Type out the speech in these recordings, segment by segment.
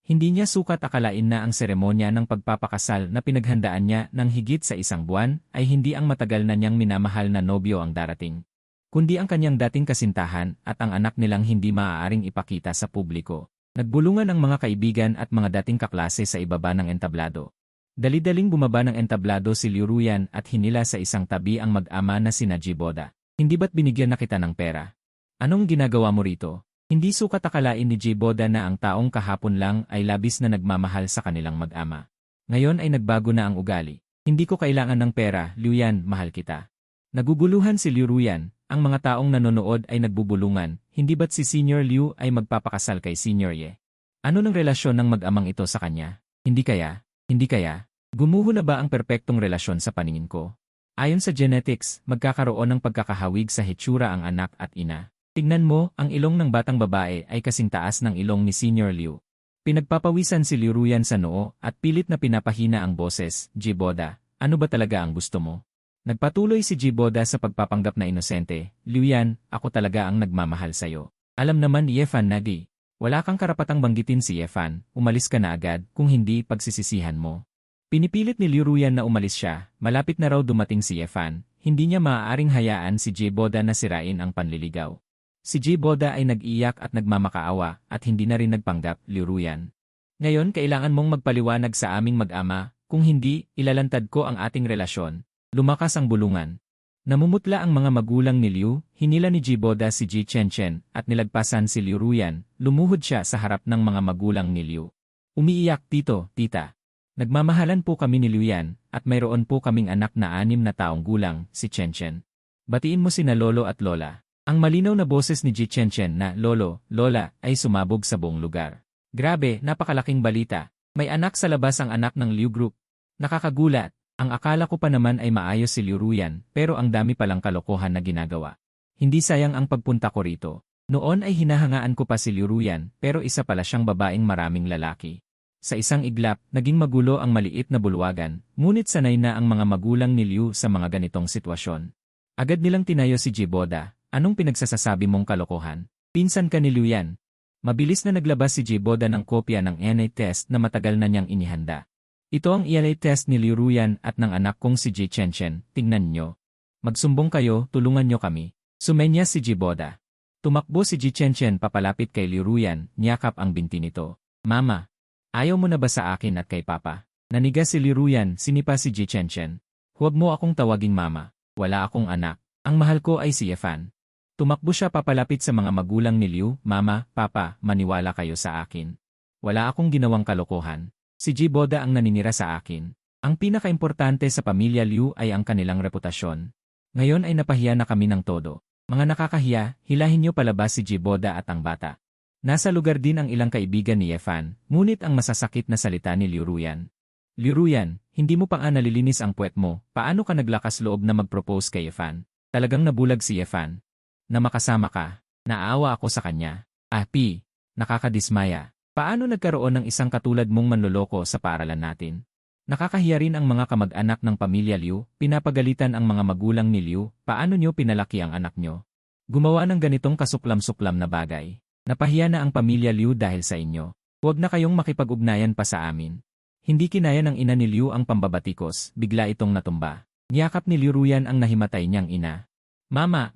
Hindi niya sukat akalain na ang seremonya ng pagpapakasal na pinaghandaan niya ng higit sa 1 buwan ay hindi ang matagal na niyang minamahal na nobyo ang darating, kundi ang kanyang dating kasintahan at ang anak nilang hindi maaaring ipakita sa publiko. Nagbulungan ang mga kaibigan at mga dating kaklase sa ibaba ng entablado. Dali-daling bumaba ng entablado si Liu Ruyan at hinila sa isang tabi ang mag-ama na sina Jiboda. Hindi ba't binigyan na kita ng pera? Anong ginagawa mo rito? Hindi sukat akalain ni Jiboda na ang taong kahapon lang ay labis na nagmamahal sa kanilang mag-ama. Ngayon ay nagbago na ang ugali. Hindi ko kailangan ng pera, Liu Yan, mahal kita. Naguguluhan si Liu Ruyan, ang mga taong nanonood ay nagbubulungan, hindi ba't si Senior Liu ay magpapakasal kay Senior Ye? Ano ng relasyon ng mag-amang ito sa kanya? Hindi kaya? Gumuho na ba ang perpektong relasyon sa paningin ko? Ayon sa genetics, magkakaroon ng pagkakahawig sa hitsura ang anak at ina. Tignan mo, ang ilong ng batang babae ay kasing taas ng ilong ni Senior Liu. Pinagpapawisan si Liu Ruyan sa noo at pilit na pinapahina ang boses. Jiboda, ano ba talaga ang gusto mo? Nagpatuloy si Jiboda sa pagpapanggap na inosente. Liu Yan, ako talaga ang nagmamahal sa'yo. Alam naman ni Yefan na di. Wala kang karapatang banggitin si Yefan, umalis ka na agad, kung hindi pagsisisihan mo. Pinipilit ni Liu Ruyan na umalis siya, malapit na raw dumating si Yefan, hindi niya maaaring hayaan si Jiboda na sirain ang panliligaw. Si Jiboda ay nag-iyak at nagmamakaawa at hindi na rin nagpanggap, Liu Ruyan. Ngayon kailangan mong magpaliwanag sa aming mag-ama, kung hindi, ilalantad ko ang ating relasyon. Lumakas ang bulungan. Namumutla ang mga magulang ni Liu, hinila ni Jiboda si Ji Chenchen at nilagpasan si Liu Ruyan, lumuhod siya sa harap ng mga magulang ni Liu. Umiiyak, tito, tita. Nagmamahalan po kami ni Liu Yan at mayroon po kaming anak na 6 na taong gulang, si Chenchen. Batiin mo sina lolo at lola. Ang malinaw na boses ni Ji Chenchen na lolo, lola ay sumabog sa buong lugar. Grabe, napakalaking balita. May anak sa labas ang anak ng Liu Group. Nakakagulat. Ang akala ko pa naman ay maayos si Liu Ruyan pero ang dami palang kalokohan na ginagawa. Hindi sayang ang pagpunta ko rito. Noon ay hinahangaan ko pa si Liu Ruyan pero isa pala siyang babaeng maraming lalaki. Sa isang iglap, naging magulo ang maliit na bulwagan, ngunit sanay na ang mga magulang ni Liu sa mga ganitong sitwasyon. Agad nilang tinayo si Jiboda. Anong pinagsasasabi mong kalokohan? Pinsan ka ni Liu Yan. Mabilis na naglabas si Jiboda ng kopya ng DNA test na matagal na niyang inihanda. Ito ang DNA test ni Liu Ruyan at ng anak kong si Ji Chenchen, tingnan nyo. Magsumbong kayo, tulungan nyo kami. Sumenya si Jiboda. Tumakbo si Ji Chenchen papalapit kay Liu Ruyan, niyakap ang binti nito. Mama, ayaw mo na ba sa akin at kay Papa? Naniga si Liu Ruyan, sinipa si Ji Chenchen. Huwag mo akong tawaging mama, wala akong anak. Ang mahal ko ay si Yefan. Tumakbo siya papalapit sa mga magulang ni Liu, Mama, Papa, maniwala kayo sa akin. Wala akong ginawang kalokohan. Si Jiboda ang naninira sa akin. Ang pinakaimportante sa pamilya Liu ay ang kanilang reputasyon. Ngayon ay napahiya na kami ng todo. Mga nakakahiya, hilahin niyo palabas si Jiboda at ang bata. Nasa lugar din ang ilang kaibigan ni Yefan, ngunit ang masasakit na salita ni Liu Ruyan. Liu Ruyan, hindi mo pa nga nalilinis ang puwet mo, paano ka naglakas loob na mag-propose kay Yefan? Talagang nabulag si Yefan. Na makasama ka, naawa ako sa kanya. Nakakadismaya. Paano nagkaroon ng isang katulad mong manloloko sa paaralan natin? Nakakahiya rin ang mga kamag-anak ng pamilya Liu, pinapagalitan ang mga magulang ni Liu, paano niyo pinalaki ang anak niyo? Gumawa ng ganitong kasuklam-suklam na bagay. Napahiya na ang pamilya Liu dahil sa inyo. Huwag na kayong makipag-ugnayan pa sa amin. Hindi kinaya ng ina ni Liu ang pambabatikos, bigla itong natumba. Niyakap ni Liu Ruyan ang nahimatay niyang ina. Mama,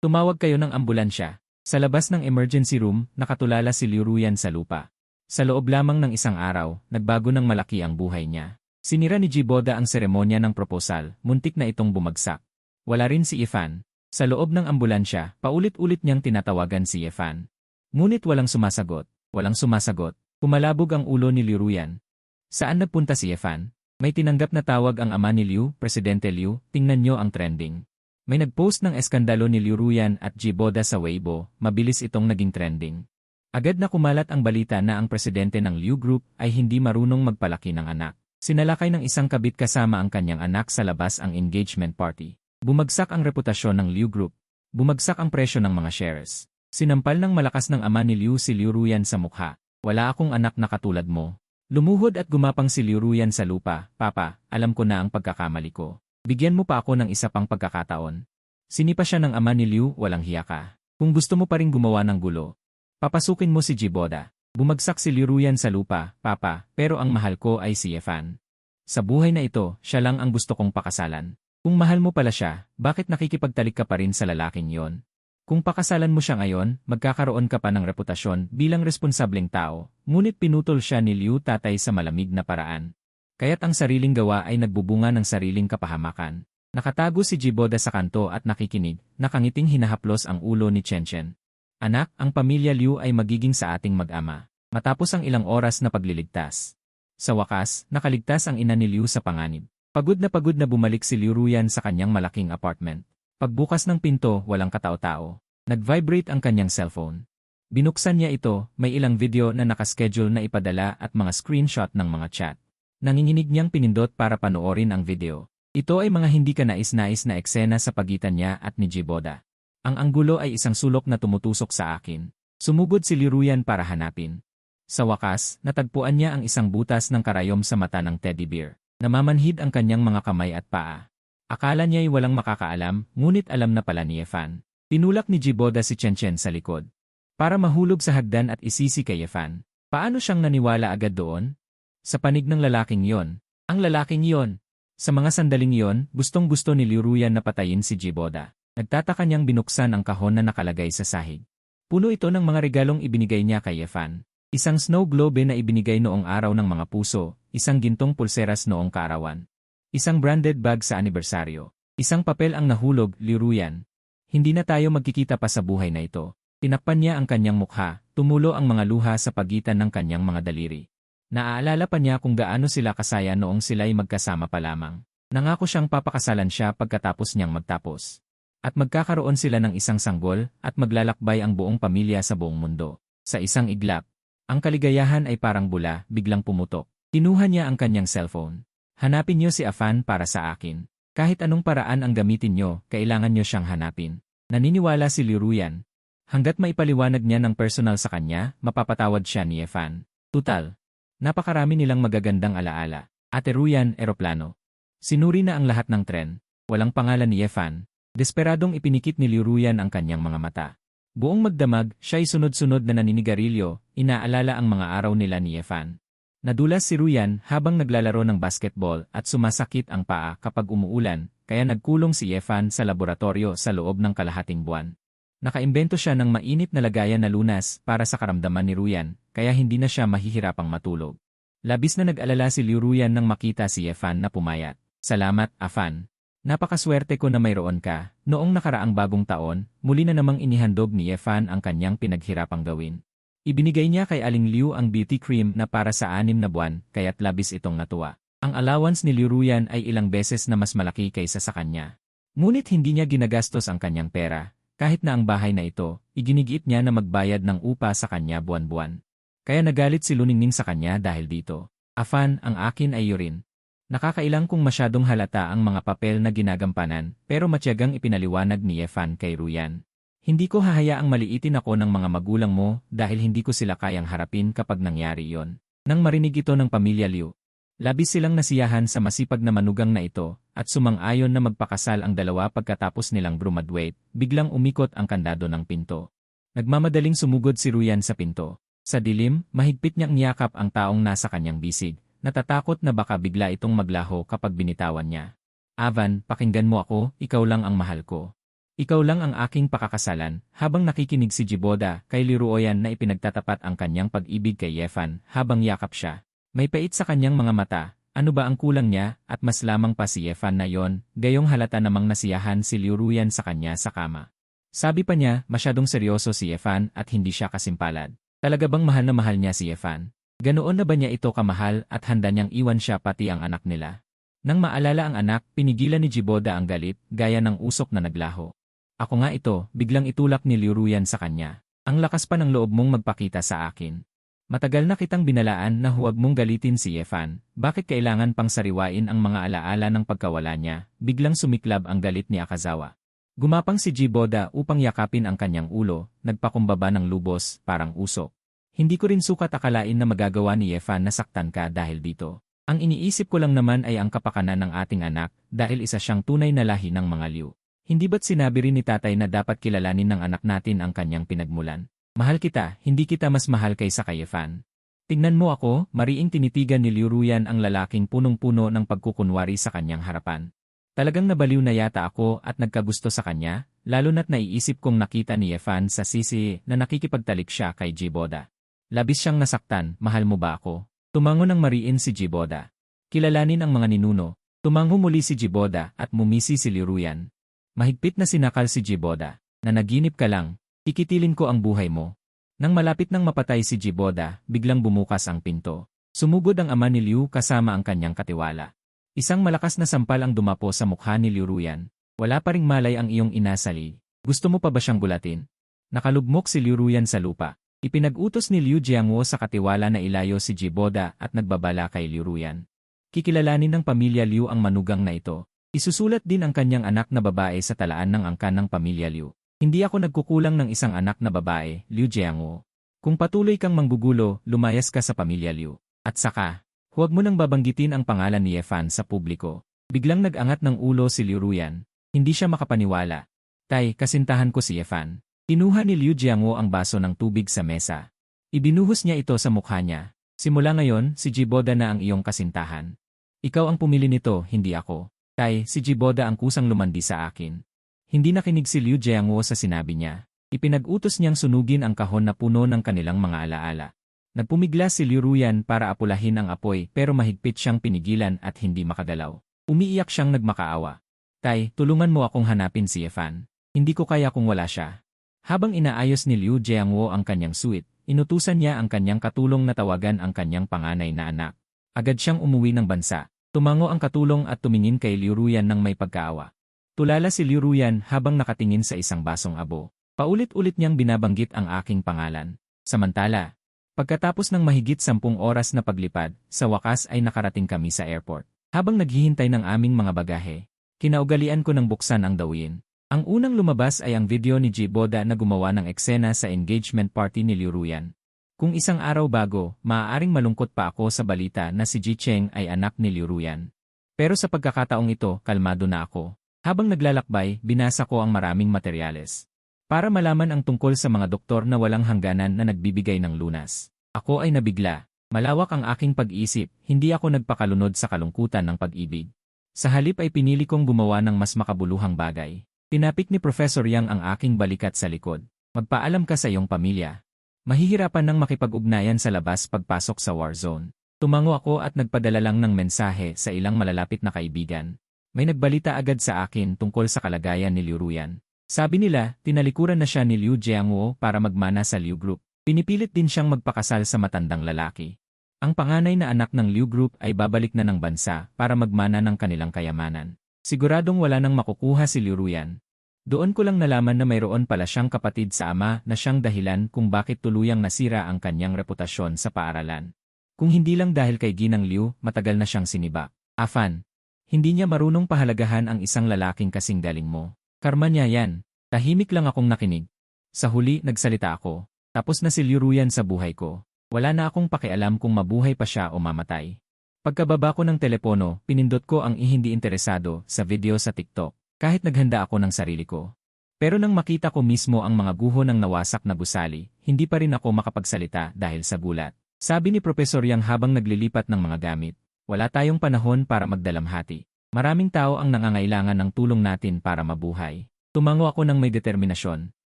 tumawag kayo ng ambulansya. Sa labas ng emergency room, nakatulala si Liu Ruyan sa lupa. Sa loob lamang ng isang araw, nagbago ng malaki ang buhay niya. Sinira ni Jiboda ang seremonya ng proposal, muntik na itong bumagsak. Wala rin si Yefan. Sa loob ng ambulansya, paulit-ulit niyang tinatawagan si Yefan. Ngunit walang sumasagot. Pumalabog ang ulo ni Liu Ruyan. Saan nagpunta si Yefan? May tinanggap na tawag ang ama ni Liu, Presidente Liu, tingnan niyo ang trending. May nagpost ng eskandalo ni Liu Ruyan at Jiboda sa Weibo, mabilis itong naging trending. Agad na kumalat ang balita na ang presidente ng Liu Group ay hindi marunong magpalaki ng anak. Sinalakay ng isang kabit kasama ang kanyang anak sa labas ang engagement party. Bumagsak ang reputasyon ng Liu Group. Bumagsak ang presyo ng mga shares. Sinampal ng malakas ng ama ni Liu si Liu Ruyan sa mukha. Wala akong anak na katulad mo. Lumuhod at gumapang si Liu Ruyan sa lupa. Papa, alam ko na ang pagkakamali ko. Bigyan mo pa ako ng isa pang pagkakataon. Sinipa siya ng ama ni Liu, walang hiya ka. Kung gusto mo pa ring gumawa ng gulo, papasukin mo si Jiboda. Bumagsak si Liruyan sa lupa, Papa, pero ang mahal ko ay si Yefan. Sa buhay na ito, siya lang ang gusto kong pakasalan. Kung mahal mo pala siya, bakit nakikipagtalik ka pa rin sa lalaking yon? Kung pakasalan mo siya ngayon, magkakaroon ka pa ng reputasyon bilang responsableng tao, ngunit pinutol siya ni Liu Tatay sa malamig na paraan. Kaya't ang sariling gawa ay nagbubunga ng sariling kapahamakan. Nakatago si Jiboda sa kanto at nakikinig, nakangiting hinahaplos ang ulo ni Chenchen. Anak, ang pamilya Liu ay magiging sa ating mag-ama, matapos ang ilang oras na pagliligtas. Sa wakas, nakaligtas ang ina ni Liu sa panganib. Pagod na bumalik si Liu Ruyan sa kanyang malaking apartment. Pagbukas ng pinto, walang katao-tao. Nag-vibrate ang kanyang cellphone. Binuksan niya ito, may ilang video na nakaschedule na ipadala at mga screenshot ng mga chat. Nanginginig niyang pinindot para panoorin ang video. Ito ay mga hindi kanais-nais na eksena sa pagitan niya at ni Jiboda. Ang anggulo ay isang sulok na tumutusok sa akin. Sumugod si Liruyan para hanapin. Sa wakas, natagpuan niya ang isang butas ng karayom sa mata ng teddy bear. Namamanhid ang kanyang mga kamay at paa. Akala niya'y walang makakaalam, ngunit alam na pala ni Yefan. Tinulak ni Jiboda si Chenchen sa likod. Para mahulog sa hagdan at isisi kay Yefan. Paano siyang naniwala agad doon? Sa panig ng lalaking yon. Ang lalaking yon. Sa mga sandaling yon, gustong-gusto ni Liruyan na patayin si Jiboda. Nagtataka niyang binuksan ang kahon na nakalagay sa sahig. Puno ito ng mga regalong ibinigay niya kay Yefan. Isang snow globe na ibinigay noong araw ng mga puso, isang gintong pulseras noong kaarawan. Isang branded bag sa anibersaryo. Isang papel ang nahulog, Liruyan. Hindi na tayo magkikita pa sa buhay na ito. Tinakpan niya ang kanyang mukha, tumulo ang mga luha sa pagitan ng kanyang mga daliri. Naaalala pa niya kung gaano sila kasaya noong sila'y magkasama pa lamang. Nangako siyang papakasalan siya pagkatapos niyang magtapos. At magkakaroon sila ng isang sanggol at maglalakbay ang buong pamilya sa buong mundo. Sa isang iglap, ang kaligayahan ay parang bula, biglang pumutok. Kinuha niya ang kanyang cellphone. Hanapin niyo si Afan para sa akin. Kahit anong paraan ang gamitin niyo, kailangan niyo siyang hanapin. Naniniwala si Liruyan. Hanggat maipaliwanag niya ng personal sa kanya, mapapatawad siya ni Afan. Tutal. Napakarami nilang magagandang alaala. Ate Ruyan, eroplano. Sinuri na ang lahat ng tren. Walang pangalan ni Yefan. Desperadong ipinikit ni Liruyan ang kanyang mga mata. Buong magdamag, siya'y sunod-sunod na naninigarilyo, inaalala ang mga araw nila ni Yefan. Nadulas si Ruyan habang naglalaro ng basketball at sumasakit ang paa kapag umuulan, kaya nagkulong si Yefan sa laboratorio sa loob ng kalahating buwan. Nakaimbento siya ng mainit na lagayan na lunas para sa karamdaman ni Ruyan, kaya hindi na siya mahihirapang matulog. Labis na nag-alala si Liruyan nang makita si Yefan na pumayat. Salamat, Afan. Napakaswerte ko na mayroon ka. Noong nakaraang bagong taon, muli na namang inihandog ni Yefan ang kanyang pinaghirapang gawin. Ibinigay niya kay Aling Liu ang beauty cream na para sa 6 na buwan, kaya't labis itong natuwa. Ang allowance ni Liruyan ay ilang beses na mas malaki kaysa sa kanya. Ngunit hindi niya ginagastos ang kanyang pera. Kahit na ang bahay na ito, iginigiit niya na magbayad ng upa sa kanya buwan-buwan. Kaya nagalit si Luningning sa kanya dahil dito. Afan, ang akin ay urine. Nakakailang kung masyadong halata ang mga papel na ginagampanan, pero matyagang ipinaliwanag ni Yefan kay Ruyan. Hindi ko hahayaang maliitin ako ng mga magulang mo dahil hindi ko sila kayang harapin kapag nangyari iyon. Nang marinig ito ng pamilya Liu, labis silang nasiyahan sa masipag na manugang na ito at sumang-ayon na magpakasal ang dalawa pagkatapos nilang graduate, biglang umikot ang kandado ng pinto. Nagmamadaling sumugod si Ruyan sa pinto. Sa dilim, mahigpit niyang niyakap ang taong nasa kanyang bisig, natatakot na baka bigla itong maglaho kapag binitawan niya. Avan, pakinggan mo ako, ikaw lang ang mahal ko. Ikaw lang ang aking pakakasalan. Habang nakikinig si Jiboda kay Liruyan na ipinagtatapat ang kanyang pag-ibig kay Yefan habang yakap siya. May pait sa kanyang mga mata, ano ba ang kulang niya at mas lamang pa si Yefan na yon, gayong halata namang nasiyahan si Liruyan sa kanya sa kama. Sabi pa niya, masyadong seryoso si Yefan at hindi siya kasimpalad. Talaga bang mahal na mahal niya si Yefan? Ganoon na ba niya ito kamahal at handa niyang iwan siya pati ang anak nila? Nang maalala ang anak, pinigilan ni Jiboda ang galit, gaya ng usok na naglaho. Ako nga ito, biglang itulak ni Liruyan sa kanya. Ang lakas pa ng loob mong magpakita sa akin. Matagal na kitang binalaan na huwag mong galitin si Yefan. Bakit kailangan pang sariwain ang mga alaala ng pagkawala niya? Biglang sumiklab ang galit ni Akazawa. Gumapang si Jiboda upang yakapin ang kanyang ulo, nagpakumbaba ng lubos, parang usok. Hindi ko rin sukat akalain na magagawa ni Yefan na saktan ka dahil dito. Ang iniisip ko lang naman ay ang kapakanan ng ating anak dahil isa siyang tunay na lahi ng mga Liu. Hindi ba't sinabi rin ni tatay na dapat kilalanin ng anak natin ang kanyang pinagmulan? Mahal kita, hindi kita mas mahal kaysa kay Evan. Tingnan mo ako, mariing tinitigan ni Liu Ruyan ang lalaking punong-puno ng pagkukunwari sa kanyang harapan. Talagang nabaliw na yata ako at nagkagusto sa kanya, lalo na't naiisip kong nakita ni Evan sa sisi na nakikipagtalik siya kay Jiboda. Labis siyang nasaktan, mahal mo ba ako? Tumango ng mariin si Jiboda. Kilalanin ang mga ninuno. Tumango muli si Jiboda at mumisi si Liu Ruyan. Mahigpit na sinakal si Jiboda. Nanaginip ka lang, kikitilin ko ang buhay mo. Nang malapit nang mapatay si Jiboda, biglang bumukas ang pinto. Sumugod ang ama ni Liu kasama ang kanyang katiwala. Isang malakas na sampal ang dumapo sa mukha ni Liu Ruyan. Wala pa ring malay ang iyong inasali. Gusto mo pa ba siyang gulatin? Nakalugmok si Liu Ruyan sa lupa. Ipinag-utos ni Liu Jiangwo sa katiwala na ilayo si Jiboda at nagbabala kay Liu Ruyan. Kikilalanin ng pamilya Liu ang manugang na ito. Isusulat din ang kanyang anak na babae sa talaan ng angkan ng pamilya Liu. Hindi ako nagkukulang ng isang anak na babae, Liu Jiangwo. Kung patuloy kang manggugulo, lumayas ka sa pamilya Liu. At saka, huwag mo nang babanggitin ang pangalan ni Evan sa publiko. Biglang nag-angat ng ulo si Liu Ruyan. Hindi siya makapaniwala. Tay, kasintahan ko si Evan. Kinuha ni Liu Jiangwo ang baso ng tubig sa mesa. Ibinuhos niya ito sa mukha niya. Simula ngayon, si Jiboda na ang iyong kasintahan. Ikaw ang pumili nito, hindi ako. Tay, si Jiboda ang kusang lumandi sa akin. Hindi nakinig si Liu Jiangwo sa sinabi niya. Ipinag-utos niyang sunugin ang kahon na puno ng kanilang mga alaala. Nagpumigla si Liu Ruyan para apulahin ang apoy pero mahigpit siyang pinigilan at hindi makagalaw. Umiiyak siyang nagmakaawa. Tay, tulungan mo akong hanapin si Evan. Hindi ko kaya kung wala siya. Habang inaayos ni Liu Jiangwo ang kanyang suite, inutusan niya ang kanyang katulong na tawagan ang kanyang panganay na anak. Agad siyang umuwi ng bansa. Tumango ang katulong at tumingin kay Liu Ruyan ng may pagkaawa. Tulala si Liu Ruyan habang nakatingin sa isang basong abo. Paulit-ulit niyang binabanggit ang aking pangalan. Samantala, pagkatapos ng mahigit 10 oras na paglipad, sa wakas ay nakarating kami sa airport. Habang naghihintay ng aming mga bagahe, kinaugalian ko ng buksan ang dawin. Ang unang lumabas ay ang video ni Jiboda na gumawa ng eksena sa engagement party ni Liu Ruyan. Kung isang araw bago, maaaring malungkot pa ako sa balita na si Ji Cheng ay anak ni Liu Ruyan. Pero sa pagkakataong ito, kalmado na ako. Habang naglalakbay, binasa ko ang maraming materyales. Para malaman ang tungkol sa mga doktor na walang hangganan na nagbibigay ng lunas. Ako ay nabigla. Malawak ang aking pag-iisip, hindi ako nagpakalunod sa kalungkutan ng pag-ibig. Sa halip ay pinili kong gumawa ng mas makabuluhang bagay. Tinapik ni Professor Yang ang aking balikat sa likod. Magpaalam ka sa iyong pamilya. Mahihirapan ng makipag-ugnayan sa labas pagpasok sa war zone. Tumango ako at nagpadala lang ng mensahe sa ilang malalapit na kaibigan. May nagbalita agad sa akin tungkol sa kalagayan ni Liu Ruyan. Sabi nila, tinalikuran na siya ni Liu Jiangwo para magmana sa Liu Group. Pinipilit din siyang magpakasal sa matandang lalaki. Ang panganay na anak ng Liu Group ay babalik na ng bansa para magmana ng kanilang kayamanan. Siguradong wala nang makukuha si Liu Ruyan. Doon ko lang nalaman na mayroon pala siyang kapatid sa ama na siyang dahilan kung bakit tuluyang nasira ang kanyang reputasyon sa paaralan. Kung hindi lang dahil kay Ginang Liu, matagal na siyang siniba. Afan. Hindi niya marunong pahalagahan ang isang lalaking kasing galing mo. Karma niya yan. Tahimik lang akong nakinig. Sa huli, nagsalita ako. Tapos na si Liu Ruyan sa buhay ko. Wala na akong pakialam kung mabuhay pa siya o mamatay. Pagkababa ko ng telepono, pinindot ko ang hindi interesado sa video sa TikTok. Kahit naghanda ako ng sarili ko. Pero nang makita ko mismo ang mga guho ng nawasak na gusali, hindi pa rin ako makapagsalita dahil sa gulat. Sabi ni Professor Yang habang naglilipat ng mga gamit. Wala tayong panahon para magdalamhati. Maraming tao ang nangangailangan ng tulong natin para mabuhay. Tumango ako ng may determinasyon.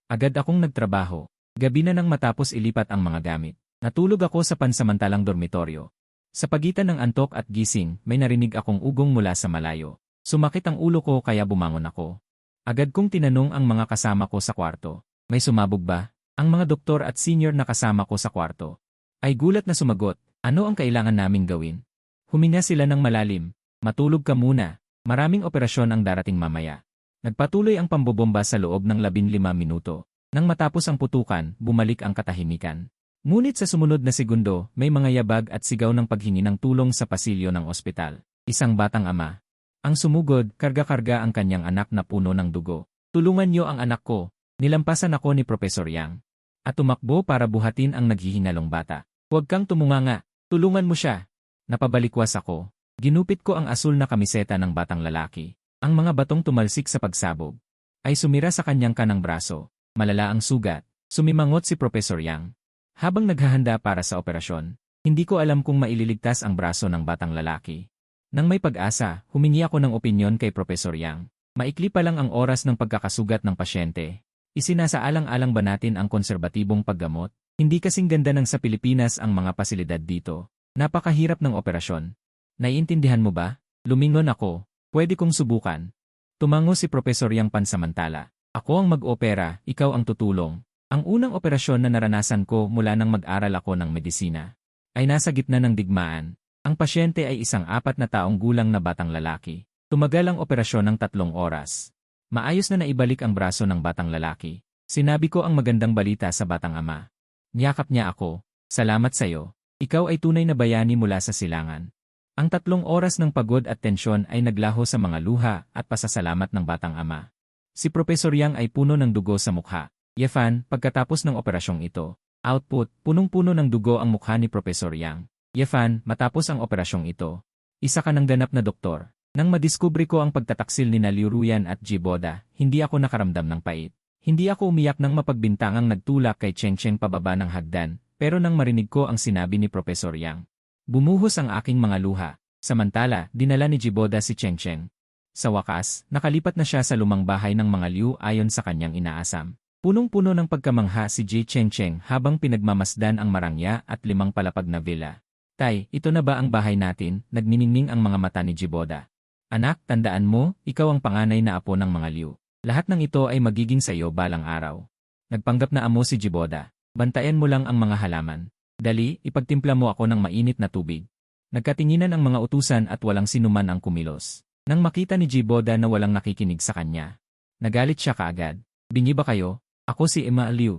Agad akong nagtrabaho. Gabi na nang matapos ilipat ang mga gamit. Natulog ako sa pansamantalang dormitoryo. Sa pagitan ng antok at gising, may narinig akong ugong mula sa malayo. Sumakit ang ulo ko kaya bumangon ako. Agad kong tinanong ang mga kasama ko sa kwarto. May sumabog ba? Ang mga doktor at senior na kasama ko sa kwarto ay gulat na sumagot. Ano ang kailangan naming gawin? Huminga sila ng malalim. Matulog ka muna. Maraming operasyon ang darating mamaya. Nagpatuloy ang pambobomba sa loob ng 15 minuto. Nang matapos ang putukan, bumalik ang katahimikan. Ngunit sa sumunod na segundo, may mga yabag at sigaw ng paghingi ng tulong sa pasilyo ng ospital. Isang batang ama. Ang sumugod, karga-karga ang kanyang anak na puno ng dugo. Tulungan niyo ang anak ko. Nilampasan ako ni Professor Yang. At tumakbo para buhatin ang naghihingalong bata. Huwag kang tumunganga. Tulungan mo siya. Napabalikwas ako. Ginupit ko ang asul na kamiseta ng batang lalaki. Ang mga batong tumalsik sa pagsabog ay sumira sa kanyang kanang braso. Malala ang sugat. Sumimangot si Professor Yang. Habang naghahanda para sa operasyon, hindi ko alam kung maililigtas ang braso ng batang lalaki. Nang may pag-asa, humingi ako ng opinyon kay Professor Yang. Maikli pa lang ang oras ng pagkakasugat ng pasyente. Isinasaalang-alang ba natin ang konserbatibong paggamot? Hindi kasing ganda ng sa Pilipinas ang mga pasilidad dito. Napakahirap ng operasyon. Naiintindihan mo ba? Lumingon ako. Pwede kong subukan. Tumango si Professor Yang pansamantala. Ako ang mag-opera, ikaw ang tutulong. Ang unang operasyon na naranasan ko mula nang mag-aral ako ng medisina ay nasa gitna ng digmaan. Ang pasyente ay isang 4 na taong gulang na batang lalaki. Tumagal ang operasyon ng 3 oras. Maayos na naibalik ang braso ng batang lalaki. Sinabi ko ang magandang balita sa batang ama. Niyakap niya ako. Salamat sa'yo. Ikaw ay tunay na bayani mula sa silangan. Ang 3 oras ng pagod at tensyon ay naglaho sa mga luha at pasasalamat ng batang ama. Si Professor Yang ay puno ng dugo sa mukha. Yefan, pagkatapos ng operasyong ito. Output, punong-puno ng dugo ang mukha ni Professor Yang. Yefan, matapos ang operasyong ito. Isa ka ng ganap na doktor. Nang madiskubre ko ang pagtataksil ni Liu Ruyan at Jiboda, hindi ako nakaramdam ng pait. Hindi ako umiyak nang mapagbintangang nagtulak kay Cheng Cheng pababa ng hagdan, pero nang marinig ko ang sinabi ni Professor Yang, bumuhos ang aking mga luha. Samantala, dinala ni Jiboda si Cheng Cheng. Sa wakas, nakalipat na siya sa lumang bahay ng mga Liu ayon sa kanyang inaasam. Punong-puno ng pagkamangha si Ji Cheng Cheng habang pinagmamasdan ang marangya at 5 palapag na villa. Tay, ito na ba ang bahay natin? Nagniningning ang mga mata ni Jiboda. Anak, tandaan mo, ikaw ang panganay na apo ng mga Liu. Lahat ng ito ay magiging sa iyo balang araw. Nagpanggap na amo si Jiboda. Bantayan mo lang ang mga halaman. Dali, ipagtimpla mo ako ng mainit na tubig. Nagkatinginan ang mga utusan at walang sinuman ang kumilos. Nang makita ni Jiboda na walang nakikinig sa kanya, nagalit siya kaagad. Bingi ba kayo? Ako si Emma Liu.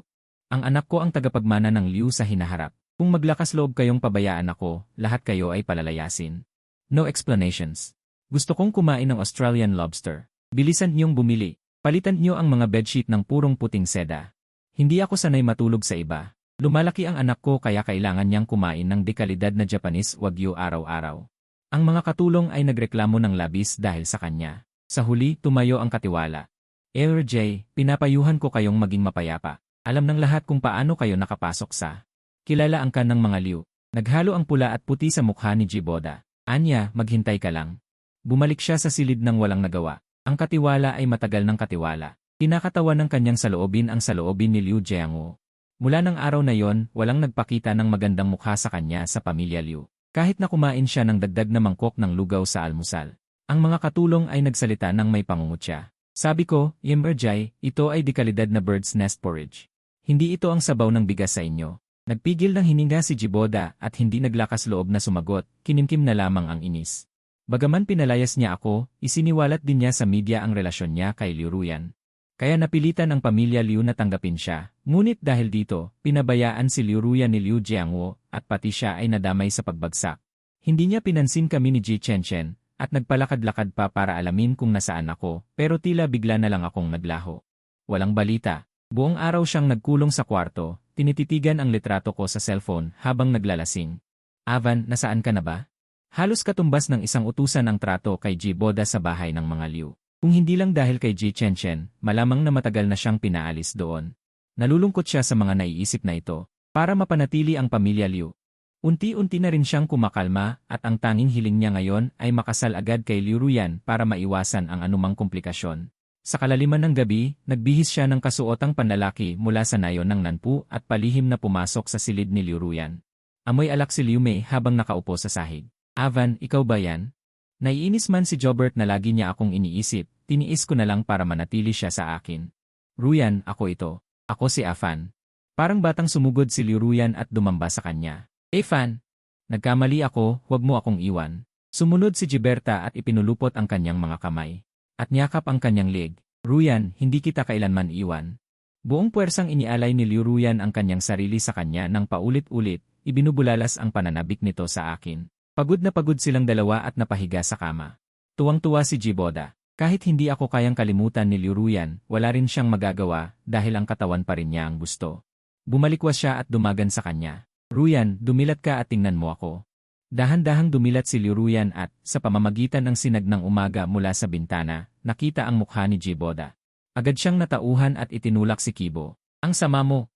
Ang anak ko ang tagapagmana ng Liu sa hinaharap. Kung maglakas loob kayong pabayaan ako, lahat kayo ay palalayasin. No explanations. Gusto kong kumain ng Australian lobster. Bilisan niyong bumili. Palitan niyo ang mga bedsheet ng purong puting seda. Hindi ako sanay matulog sa iba. Lumalaki ang anak ko kaya kailangan niyang kumain ng dekalidad na Japanese Wagyu araw-araw. Ang mga katulong ay nagreklamo ng labis dahil sa kanya. Sa huli, tumayo ang katiwala. RJ, pinapayuhan ko kayong maging mapayapa. Alam ng lahat kung paano kayo nakapasok sa kilala ang ng mga Liu. Naghalo ang pula at puti sa mukha ni Jiboda. Anya, maghintay ka lang. Bumalik siya sa silid ng walang nagawa. Ang katiwala ay matagal ng katiwala. Kinakatawan ng kanyang saloobin ang saloobin ni Liu Jiangwo. Mula ng araw na yon, walang nagpakita ng magandang mukha sa kanya sa pamilya Liu. Kahit na kumain siya ng dagdag na mangkok ng lugaw sa almusal. Ang mga katulong ay nagsalita ng may pangungutya. Sabi ko, Yemberjay, ito ay dekalidad na bird's nest porridge. Hindi ito ang sabaw ng bigas sa inyo. Nagpigil ng hininga si Jiboda at hindi naglakas loob na sumagot, kinimkim na lamang ang inis. Bagaman pinalayas niya ako, isiniwalat din niya sa media ang relasyon niya kay Liu Ruyan. Kaya napilitan ang pamilya Liu na tanggapin siya, ngunit dahil dito, pinabayaan si Liu Ruyan ni Liu Jiangwo at pati siya ay nadamay sa pagbagsak. Hindi niya pinansin kami ni Ji Chenchen at nagpalakad-lakad pa para alamin kung nasaan ako, pero tila bigla na lang akong naglaho. Walang balita. Buong araw siyang nagkulong sa kwarto, tinititigan ang litrato ko sa cellphone habang naglalasing. Avan, nasaan ka na ba? Halos katumbas ng isang utusan ang trato kay Jiboda sa bahay ng mga Liu. Kung hindi lang dahil kay Ji Chenchen, malamang na matagal na siyang pinaalis doon. Nalulungkot siya sa mga naiisip na ito, para mapanatili ang pamilya Liu. Unti-unti na rin siyang kumakalma at ang tanging hiling niya ngayon ay makasal agad kay Liu Ruyan para maiwasan ang anumang komplikasyon. Sa kalaliman ng gabi, nagbihis siya ng kasuotang panlalaki mula sa nayon ng nanpu at palihim na pumasok sa silid ni Liu Ruyan. Amoy alak si Liu Mei habang nakaupo sa sahig. Avan, ikaw ba yan? Naiinis man si Jobert na lagi niya akong iniisip, tiniis ko na lang para manatili siya sa akin. Ruyan, ako ito. Ako si Afan. Parang batang sumugod si Liu Ruyan at dumamba sa kanya. Fan! Nagkamali ako, huwag mo akong iwan. Sumunod si Gilberta at ipinulupot ang kanyang mga kamay. At niyakap ang kanyang leg. Ruyan, hindi kita kailanman iwan. Buong puwersang inialay ni Liu Ruyan ang kanyang sarili sa kanya nang paulit-ulit, ibinubulalas ang pananabik nito sa akin. Pagod na pagod silang dalawa at napahiga sa kama. Tuwang-tuwa si Jiboda. Kahit hindi ako kayang kalimutan ni Liu Ruyan, wala rin siyang magagawa dahil ang katawan pa rin niya ang gusto. Bumalikwas siya at dumagan sa kanya. Ruyan, dumilat ka at tingnan mo ako. Dahan-dahang dumilat si Liu Ruyan at, sa pamamagitan ng sinag ng umaga mula sa bintana, nakita ang mukha ni Jiboda. Agad siyang natauhan at itinulak si Kibo. Ang sama mo.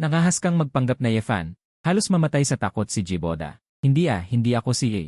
Nangahaskang magpanggap na Yefan. Halos mamatay sa takot si Jiboda. Hindi ako si A.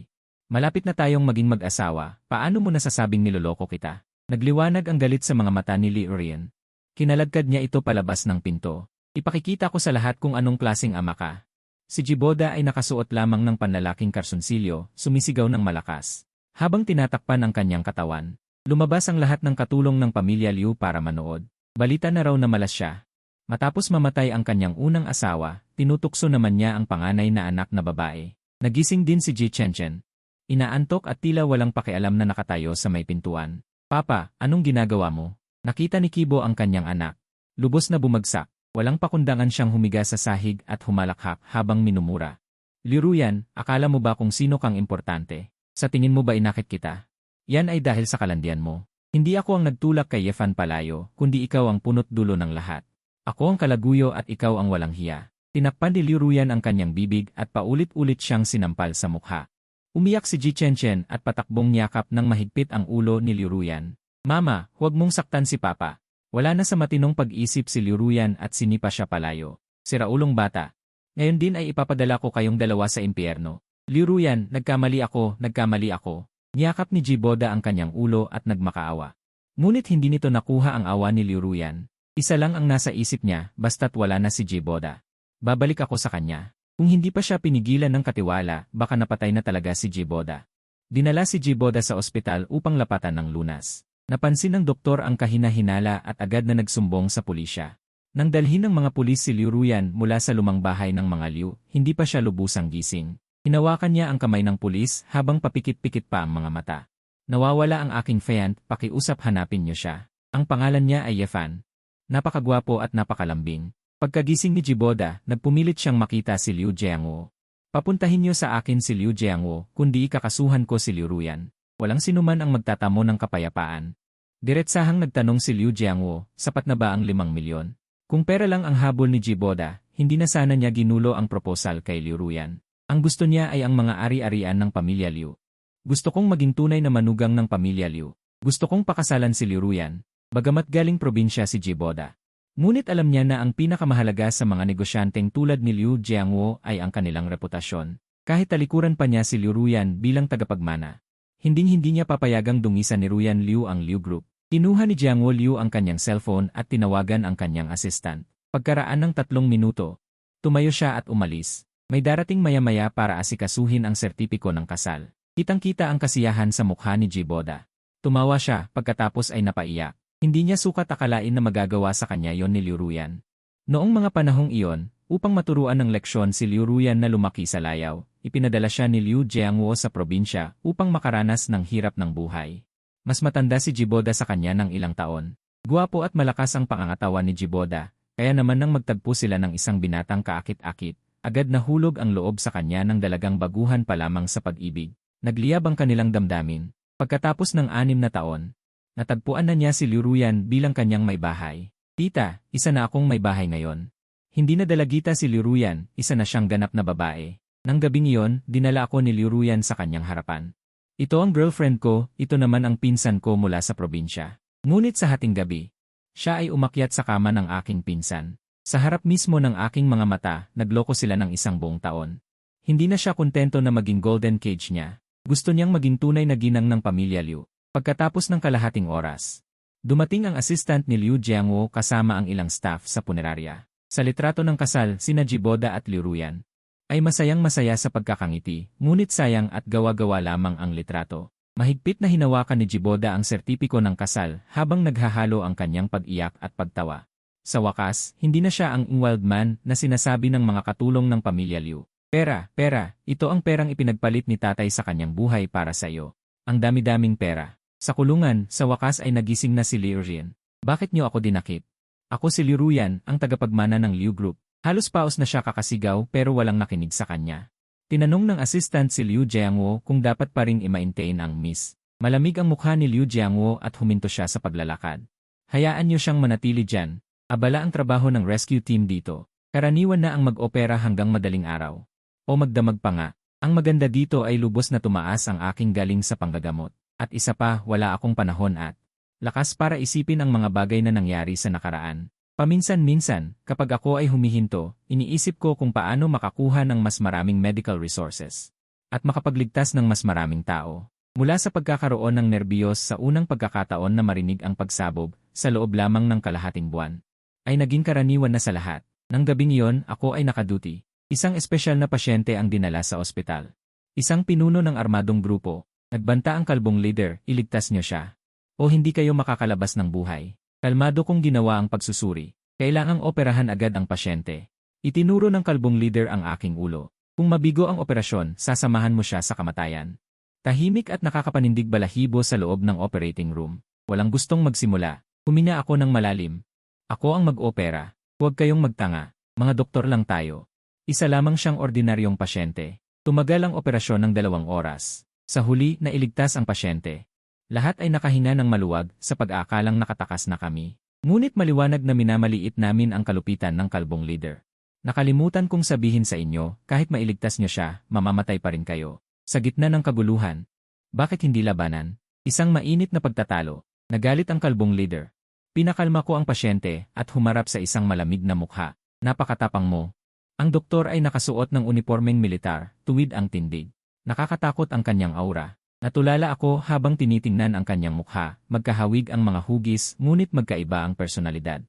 Malapit na tayong maging mag-asawa, paano mo nasasabing niloloko kita? Nagliwanag ang galit sa mga mata ni Liurian. Kinaladkad niya ito palabas ng pinto. Ipakikita ko sa lahat kung anong klaseng ama ka. Si Jiboda ay nakasuot lamang ng panlalaking karsunsilyo, sumisigaw ng malakas. Habang tinatakpan ang kanyang katawan, lumabas ang lahat ng katulong ng pamilya Liu para manood. Balita na raw na malas siya. Matapos mamatay ang kanyang unang asawa, tinutukso naman niya ang panganay na anak na babae. Nagising din si Ji Chenchen. Inaantok at tila walang pakialam na nakatayo sa may pintuan. Papa, anong ginagawa mo? Nakita ni Kibo ang kanyang anak. Lubos na bumagsak. Walang pakundangan siyang humiga sa sahig at humalakhak habang minumura. Liruyan, akala mo ba kung sino kang importante? Sa tingin mo ba inakit kita? Yan ay dahil sa kalandian mo. Hindi ako ang nagtulak kay Yefan Palayo, kundi ikaw ang punot dulo ng lahat. Ako ang kalaguyo at ikaw ang walang hiya. Tinakpan ni Liruyan ang kanyang bibig at paulit-ulit siyang sinampal sa mukha. Umiyak si Ji Chenchen at patakbong niyakap ng mahigpit ang ulo ni Liruyan. Mama, huwag mong saktan si Papa. Wala na sa matinong pag-isip si Liruyan at sinipa siya Palayo. Siraulong bata. Ngayon din ay ipapadala ko kayong dalawa sa impyerno. Liruyan, nagkamali ako. Niyakap ni Jiboda ang kanyang ulo at nagmakaawa. Ngunit hindi nito nakuha ang awa ni Liruyan. Isa lang ang nasa isip niya, basta't wala na si Jiboda. Babalik ako sa kanya. Kung hindi pa siya pinigilan ng katiwala, baka napatay na talaga si Jiboda. Dinala si Jiboda sa ospital upang lapatan ng lunas. Napansin ng doktor ang kahina-hinala at agad na nagsumbong sa pulisya. Nang dalhin ng mga pulis si Liruyan mula sa lumang bahay ng mga Liu, hindi pa siya lubusang gising. Hinawakan niya ang kamay ng pulis habang papikit-pikit pa ang mga mata. Nawawala ang aking fiancé, pakiusap hanapin niyo siya. Ang pangalan niya ay Yefan. Napakagwapo at napakalambing. Pagkagising ni Jiboda, nagpumilit siyang makita si Liu Jiangwo. Papuntahin niyo sa akin si Liu Jiangwo, kundi ikakasuhan ko si Liruyan. Walang sinuman ang magtatamo ng kapayapaan. Diretsahang nagtanong si Liu Jiangwo, sapat na ba ang 5 milyon? Kung pera lang ang habol ni Jiboda, hindi na sana niya ginulo ang proposal kay Liruyan. Ang gusto niya ay ang mga ari-arian ng pamilya Liu. Gusto kong maging tunay na manugang ng pamilya Liu. Gusto kong pakasalan si Liruyan. Bagamat galing probinsya si Jiboda. Ngunit alam niya na ang pinakamahalaga sa mga negosyanteng tulad ni Liu Jiangwo ay ang kanilang reputasyon. Kahit talikuran pa niya si Liruyan bilang tagapagmana. Hinding-hindi niya papayagang dungisan ni Ruyan Liu ang Liu Group. Kinuha ni Jiangwo Liu ang kanyang cellphone at tinawagan ang kanyang assistant. Pagkaraan ng 3 minuto, tumayo siya at umalis. May darating maya-maya para asikasuhin ang sertipiko ng kasal. Kitang-kita ang kasiyahan sa mukha ni Jiboda. Tumawa siya pagkatapos ay napaiyak. Hindi niya sukat akalain na magagawa sa kanya yon ni Liruyan. Noong mga panahong iyon, upang maturuan ng leksyon si Liruyan na lumaki sa layaw, ipinadala siya ni Liu Jiangwo sa probinsya upang makaranas ng hirap ng buhay. Mas matanda si Jiboda sa kanya ng ilang taon. Guwapo at malakas ang pangangatawan ni Jiboda, kaya naman nang magtagpo sila ng isang binatang kaakit-akit, agad nahulog ang loob sa kanya ng dalagang baguhan pa lamang sa pag-ibig. Nagliyab ang kanilang damdamin. Pagkatapos ng 6 na taon, natagpuan na niya si Liruyan bilang kanyang may bahay. Tita, isa na akong may bahay ngayon. Hindi na dalagita si Liruyan, isa na siyang ganap na babae. Nang gabing iyon, dinala ako ni Liruyan sa kanyang harapan. Ito ang girlfriend ko, ito naman ang pinsan ko mula sa probinsya. Ngunit sa hating gabi, siya ay umakyat sa kama ng aking pinsan. Sa harap mismo ng aking mga mata, nagloko sila ng 1 buong taon. Hindi na siya kontento na maging golden cage niya. Gusto niyang maging tunay na ginang ng pamilya Liu. Pagkatapos ng kalahating oras, dumating ang assistant ni Liu Jiangwo kasama ang ilang staff sa punerarya. Sa litrato ng kasal, sina Jiboda at Liruyan ay masayang-masaya sa pagkakangiti, ngunit sayang at gawa-gawa lamang ang litrato. Mahigpit na hinawakan ni Jiboda ang sertipiko ng kasal habang naghahalo ang kanyang pag-iyak at pagtawa. Sa wakas, hindi na siya ang wild man na sinasabi ng mga katulong ng pamilya Liu. Pera, ito ang perang ipinagpalit ni tatay sa kanyang buhay para sa iyo. Ang dami-daming pera. Sa kulungan, sa wakas ay nagising na si Liruyan. Bakit niyo ako dinakip? Ako si Liruyan, ang tagapagmana ng Liu Group. Halos paos na siya kakasigaw pero walang nakinig sa kanya. Tinanong ng assistant si Liu Jiangwo kung dapat pa ring i-maintain ang miss. Malamig ang mukha ni Liu Jiangwo at huminto siya sa paglalakad. Hayaan niyo siyang manatili dyan. Abala ang trabaho ng rescue team dito. Karaniwan na ang mag-opera hanggang madaling araw. O magdamag pa nga. Ang maganda dito ay lubos na tumaas ang aking galing sa panggagamot. At isa pa, wala akong panahon at lakas para isipin ang mga bagay na nangyari sa nakaraan. Paminsan-minsan, kapag ako ay humihinto, iniisip ko kung paano makakuha ng mas maraming medical resources at makapagligtas ng mas maraming tao. Mula sa pagkakaroon ng nerbiyos sa unang pagkakataon na marinig ang pagsabog sa loob lamang ng kalahating buwan, ay naging karaniwan na sa lahat. Nang gabing iyon, ako ay nakaduty. Isang espesyal na pasyente ang dinala sa ospital. Isang pinuno ng armadong grupo. Nagbanta ang kalbong leader, iligtas niyo siya. O hindi kayo makakalabas ng buhay. Kalmado kong ginawa ang pagsusuri. Kailangang operahan agad ang pasyente. Itinuro ng kalbong leader ang aking ulo. Kung mabigo ang operasyon, sasamahan mo siya sa kamatayan. Tahimik at nakakapanindig balahibo sa loob ng operating room. Walang gustong magsimula. Huminga ako ng malalim. Ako ang mag-opera. Huwag kayong magtanga. Mga doktor lang tayo. Isa lamang siyang ordinaryong pasyente. Tumagal ang operasyon ng 2 oras. Sa huli, nailigtas ang pasyente. Lahat ay nakahinga ng maluwag sa pag-aakalang nakatakas na kami. Ngunit maliwanag na minamaliit namin ang kalupitan ng kalbong leader. Nakalimutan kong sabihin sa inyo, kahit mailigtas niyo siya, mamamatay pa rin kayo. Sa gitna ng kaguluhan. Bakit hindi labanan? Isang mainit na pagtatalo. Nagalit ang kalbong leader. Pinakalma ko ang pasyente at humarap sa isang malamig na mukha. Napakatapang mo. Ang doktor ay nakasuot ng unipormeng militar, tuwid ang tindig. Nakakatakot ang kanyang aura. Natulala ako habang tinitingnan ang kanyang mukha, magkahawig ang mga hugis ngunit magkaiba ang personalidad.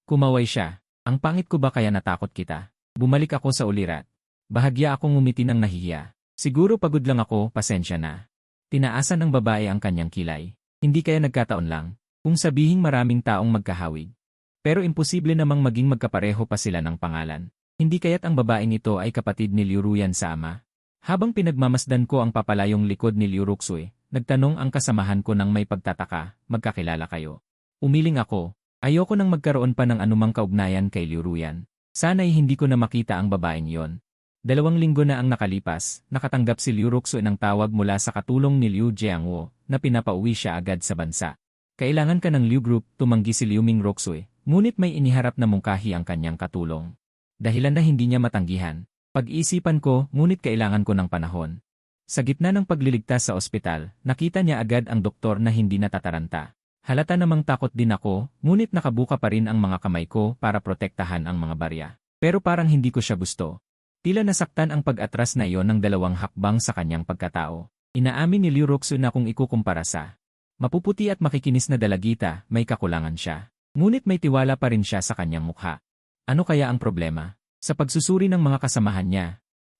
Kumaway siya. Ang pangit ko ba kaya natakot kita? Bumalik ako sa ulirat. Bahagya akong ngumiti ng nahihiya. Siguro pagod lang ako, pasensya na. Tinaasan ng babae ang kanyang kilay. Hindi kaya nagkataon lang, kung sabihing maraming taong magkahawig. Pero imposible namang maging magkapareho pa sila ng pangalan. Hindi kaya't ang babaeng ito ay kapatid ni Liu Ruyan sa ama. Habang pinagmamasdan ko ang papalayong likod ni Liu Ruxui, nagtanong ang kasamahan ko ng may pagtataka, magkakilala kayo. Umiling ako. Ayoko nang magkaroon pa ng anumang kaugnayan kay Liu Ruyan. Sana'y hindi ko na makita ang babaeng yon. 2 linggo na ang nakalipas, nakatanggap si Liu Ruxui ng tawag mula sa katulong ni Liu Jiangwo na pinapauwi siya agad sa bansa. Kailangan ka ng Liu Group, tumanggi si Liu Ming Ruxui, ngunit may iniharap na mungkahi ang kanyang katulong. Dahilan na hindi niya matanggihan. Pag-iisipan ko, ngunit kailangan ko ng panahon. Sa gitna ng pagliligtas sa ospital, nakita niya agad ang doktor na hindi natataranta. Halata namang takot din ako, ngunit nakabuka pa rin ang mga kamay ko para protektahan ang mga barya. Pero parang hindi ko siya gusto. Tila nasaktan ang pag-atras na iyon ng 2 hakbang sa kanyang pagkatao. Inaamin ni Liu Ruxu na kung ikukumpara sa mapuputi at makikinis na dalagita, may kakulangan siya. Ngunit may tiwala pa rin siya sa kanyang mukha. Ano kaya ang problema? Sa pagsusuri ng mga kasamahan niya.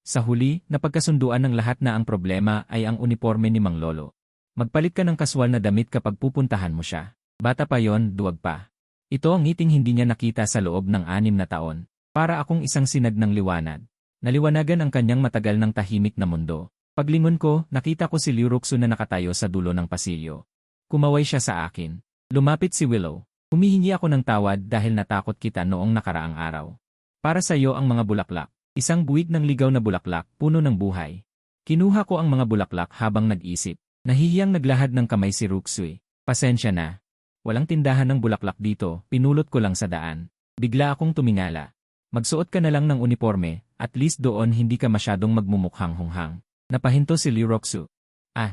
Sa huli, napagkasunduan ng lahat na ang problema ay ang uniforme ni Mang Lolo. Magpalit ka ng kaswal na damit kapag pupuntahan mo siya. Bata pa yon, duwag pa. Ito ang ngiting hindi niya nakita sa loob ng 6 na taon. Para akong isang sinag ng liwanag. Naliwanagan ang kanyang matagal ng tahimik na mundo. Paglingon ko, nakita ko si Liu Ruxu na nakatayo sa dulo ng pasilyo. Kumaway siya sa akin. Lumapit si Willow. Humihingi ako ng tawad dahil natakot kita noong nakaraang araw. Para sa iyo ang mga bulaklak. Isang buwig ng ligaw na bulaklak, puno ng buhay. Kinuha ko ang mga bulaklak habang nag-isip. Nahihiyang naglahad ng kamay si Ruxui. Pasensya na. Walang tindahan ng bulaklak dito, pinulot ko lang sa daan. Bigla akong tumingala. Magsuot ka na lang ng uniforme, at least doon hindi ka masyadong magmumukhang hunghang. Napahinto si Liu Ruxu.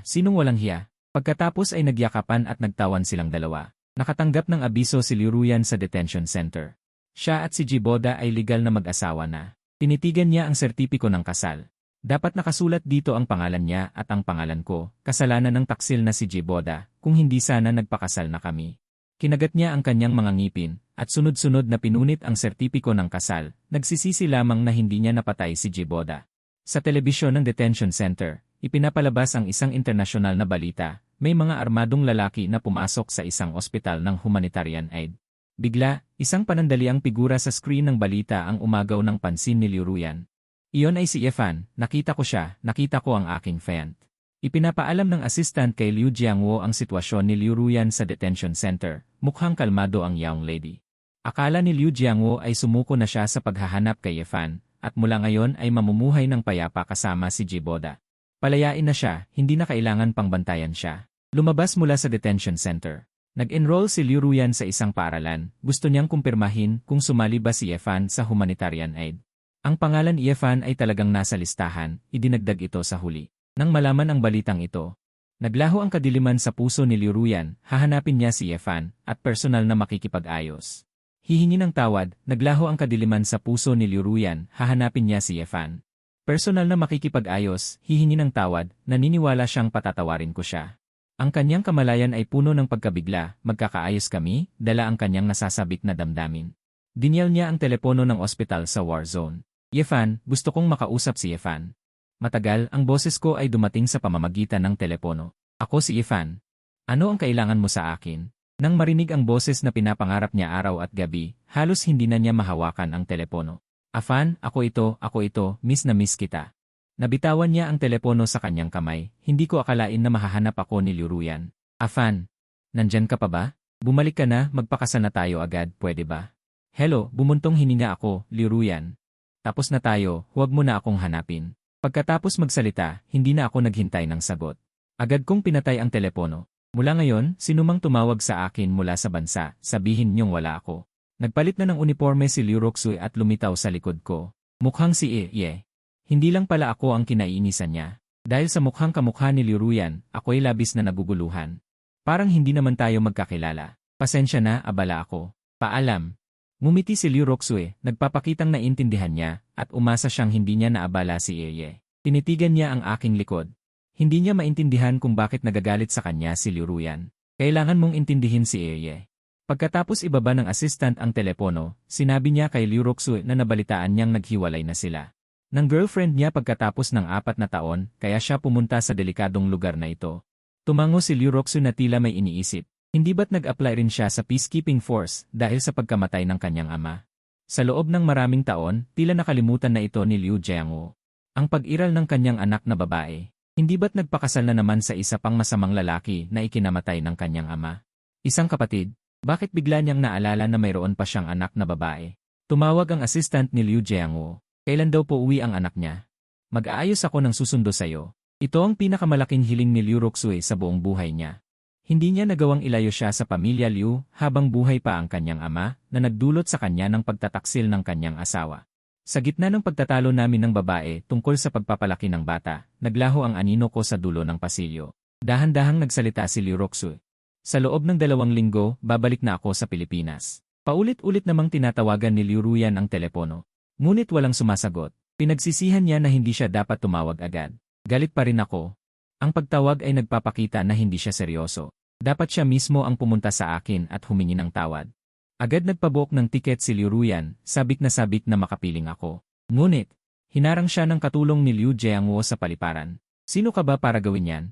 Sinong walang hiya? Pagkatapos ay nagyakapan at nagtawan silang dalawa. Nakatanggap ng abiso si Liu Ruyan sa detention center. Siya at si Jiboda ay legal na mag-asawa na. Tinitigan niya ang sertipiko ng kasal. Dapat nakasulat dito ang pangalan niya at ang pangalan ko, kasalanan ng taksil na si Jiboda, kung hindi sana nagpakasal na kami. Kinagat niya ang kanyang mga ngipin, at sunod-sunod na pinunit ang sertipiko ng kasal, nagsisisi lamang na hindi niya napatay si Jiboda. Sa telebisyon ng detention center, ipinapalabas ang isang internasyonal na balita, may mga armadong lalaki na pumasok sa isang ospital ng humanitarian aid. Bigla, isang panandaliang figura sa screen ng balita ang umagaw ng pansin ni Liu Ruyan. Iyon ay si Yefan, nakita ko siya, nakita ko ang aking fiancé. Ipinapaalam ng assistant kay Liu Jiangwo ang sitwasyon ni Liu Ruyan sa detention center, mukhang kalmado ang young lady. Akala ni Liu Jiangwo ay sumuko na siya sa paghahanap kay Yefan, at mula ngayon ay mamumuhay ng payapa kasama si Jiboda. Palayain na siya, hindi na kailangan pang bantayan siya. Lumabas mula sa detention center. Nag-enroll si Liu Ruyan sa isang paaralan, gusto niyang kumpirmahin kung sumali ba si Yefan sa humanitarian aid. Ang pangalan Yefan ay talagang nasa listahan, idinagdag ito sa huli. Nang malaman ang balitang ito, naglaho ang kadiliman sa puso ni Liu Ruyan, hahanapin niya si Yefan at personal na makikipag-ayos. Hihingi ng tawad, naglaho ang kadiliman sa puso ni Liu Ruyan, hahanapin niya si Yefan. Personal na makikipag-ayos, hihingi ng tawad, naniniwala siyang patatawarin ko siya. Ang kanyang kamalayan ay puno ng pagkabigla, magkakaayos kami, dala ang kanyang nasasabik na damdamin. Dinyal niya ang telepono ng ospital sa war zone. Yefan, gusto kong makausap si Yefan. Matagal, ang boses ko ay dumating sa pamamagitan ng telepono. Ako si Yefan. Ano ang kailangan mo sa akin? Nang marinig ang boses na pinapangarap niya araw at gabi, halos hindi na niya mahawakan ang telepono. Afan, ako ito, miss na miss kita. Nabitawan niya ang telepono sa kanyang kamay, hindi ko akalain na mahahanap ako ni Liu Ruyan. Afan, nandyan ka pa ba? Bumalik ka na, magpakasal na tayo agad, pwede ba? Hello, bumuntong hininga ako, Liu Ruyan. Tapos na tayo, huwag mo na akong hanapin. Pagkatapos magsalita, hindi na ako naghintay ng sagot. Agad kong pinatay ang telepono. Mula ngayon, sinumang tumawag sa akin mula sa bansa, sabihin niyong wala ako. Nagpalit na ng uniforme si Liu Roxui at lumitaw sa likod ko. Mukhang si Ye. Hindi lang pala ako ang kinaiinisan niya. Dahil sa mukhang kamukha ni Liu Ruyan, ako'y labis na naguguluhan. Parang hindi naman tayo magkakilala. Pasensya na, abala ako. Paalam. Ngumiti si Liu Roxui, nagpapakitang naintindihan niya, at umasa siyang hindi niya naabala si Ye. Tinitigan niya ang aking likod. Hindi niya maintindihan kung bakit nagagalit sa kanya si Liu Ruyan. Kailangan mong intindihin si Ye. Pagkatapos ibaba ng assistant ang telepono, sinabi niya kay Liu Roxui na nabalitaan niyang naghiwalay na sila. Ng girlfriend niya pagkatapos ng 4 na taon, kaya siya pumunta sa delikadong lugar na ito. Tumango si Liu Roxui na tila may iniisip. Hindi ba't nag-apply rin siya sa peacekeeping force dahil sa pagkamatay ng kanyang ama? Sa loob ng maraming taon, tila nakalimutan na ito ni Liu Jiangwo. Ang pag-iral ng kanyang anak na babae. Hindi ba't nagpakasal na naman sa isa pang masamang lalaki na ikinamatay ng kanyang ama? Isang kapatid, bakit bigla niyang naalala na mayroon pa siyang anak na babae? Tumawag ang assistant ni Liu Jiangwo. Kailan daw po uwi ang anak niya? Mag-aayos ako ng susundo sa'yo. Ito ang pinakamalaking hiling ni Liu Roxui sa buong buhay niya. Hindi niya nagawang ilayo siya sa pamilya Liu habang buhay pa ang kanyang ama na nagdulot sa kanya ng pagtataksil ng kanyang asawa. Sa gitna ng pagtatalo namin ng babae tungkol sa pagpapalaki ng bata, naglaho ang anino ko sa dulo ng pasilyo. Dahan-dahang nagsalita si Liu Roxui. Sa loob ng 2 linggo, babalik na ako sa Pilipinas. Paulit-ulit namang tinatawagan ni Liu Ruyan ang telepono. Ngunit walang sumasagot. Pinagsisihan niya na hindi siya dapat tumawag agad. Galit pa rin ako. Ang pagtawag ay nagpapakita na hindi siya seryoso. Dapat siya mismo ang pumunta sa akin at humingi ng tawad. Agad nagpabook ng tiket si Liu Ruyan, sabik na makapiling ako. Ngunit, hinarang siya ng katulong ni Liu Jiangwo sa paliparan. Sino ka ba para gawin yan?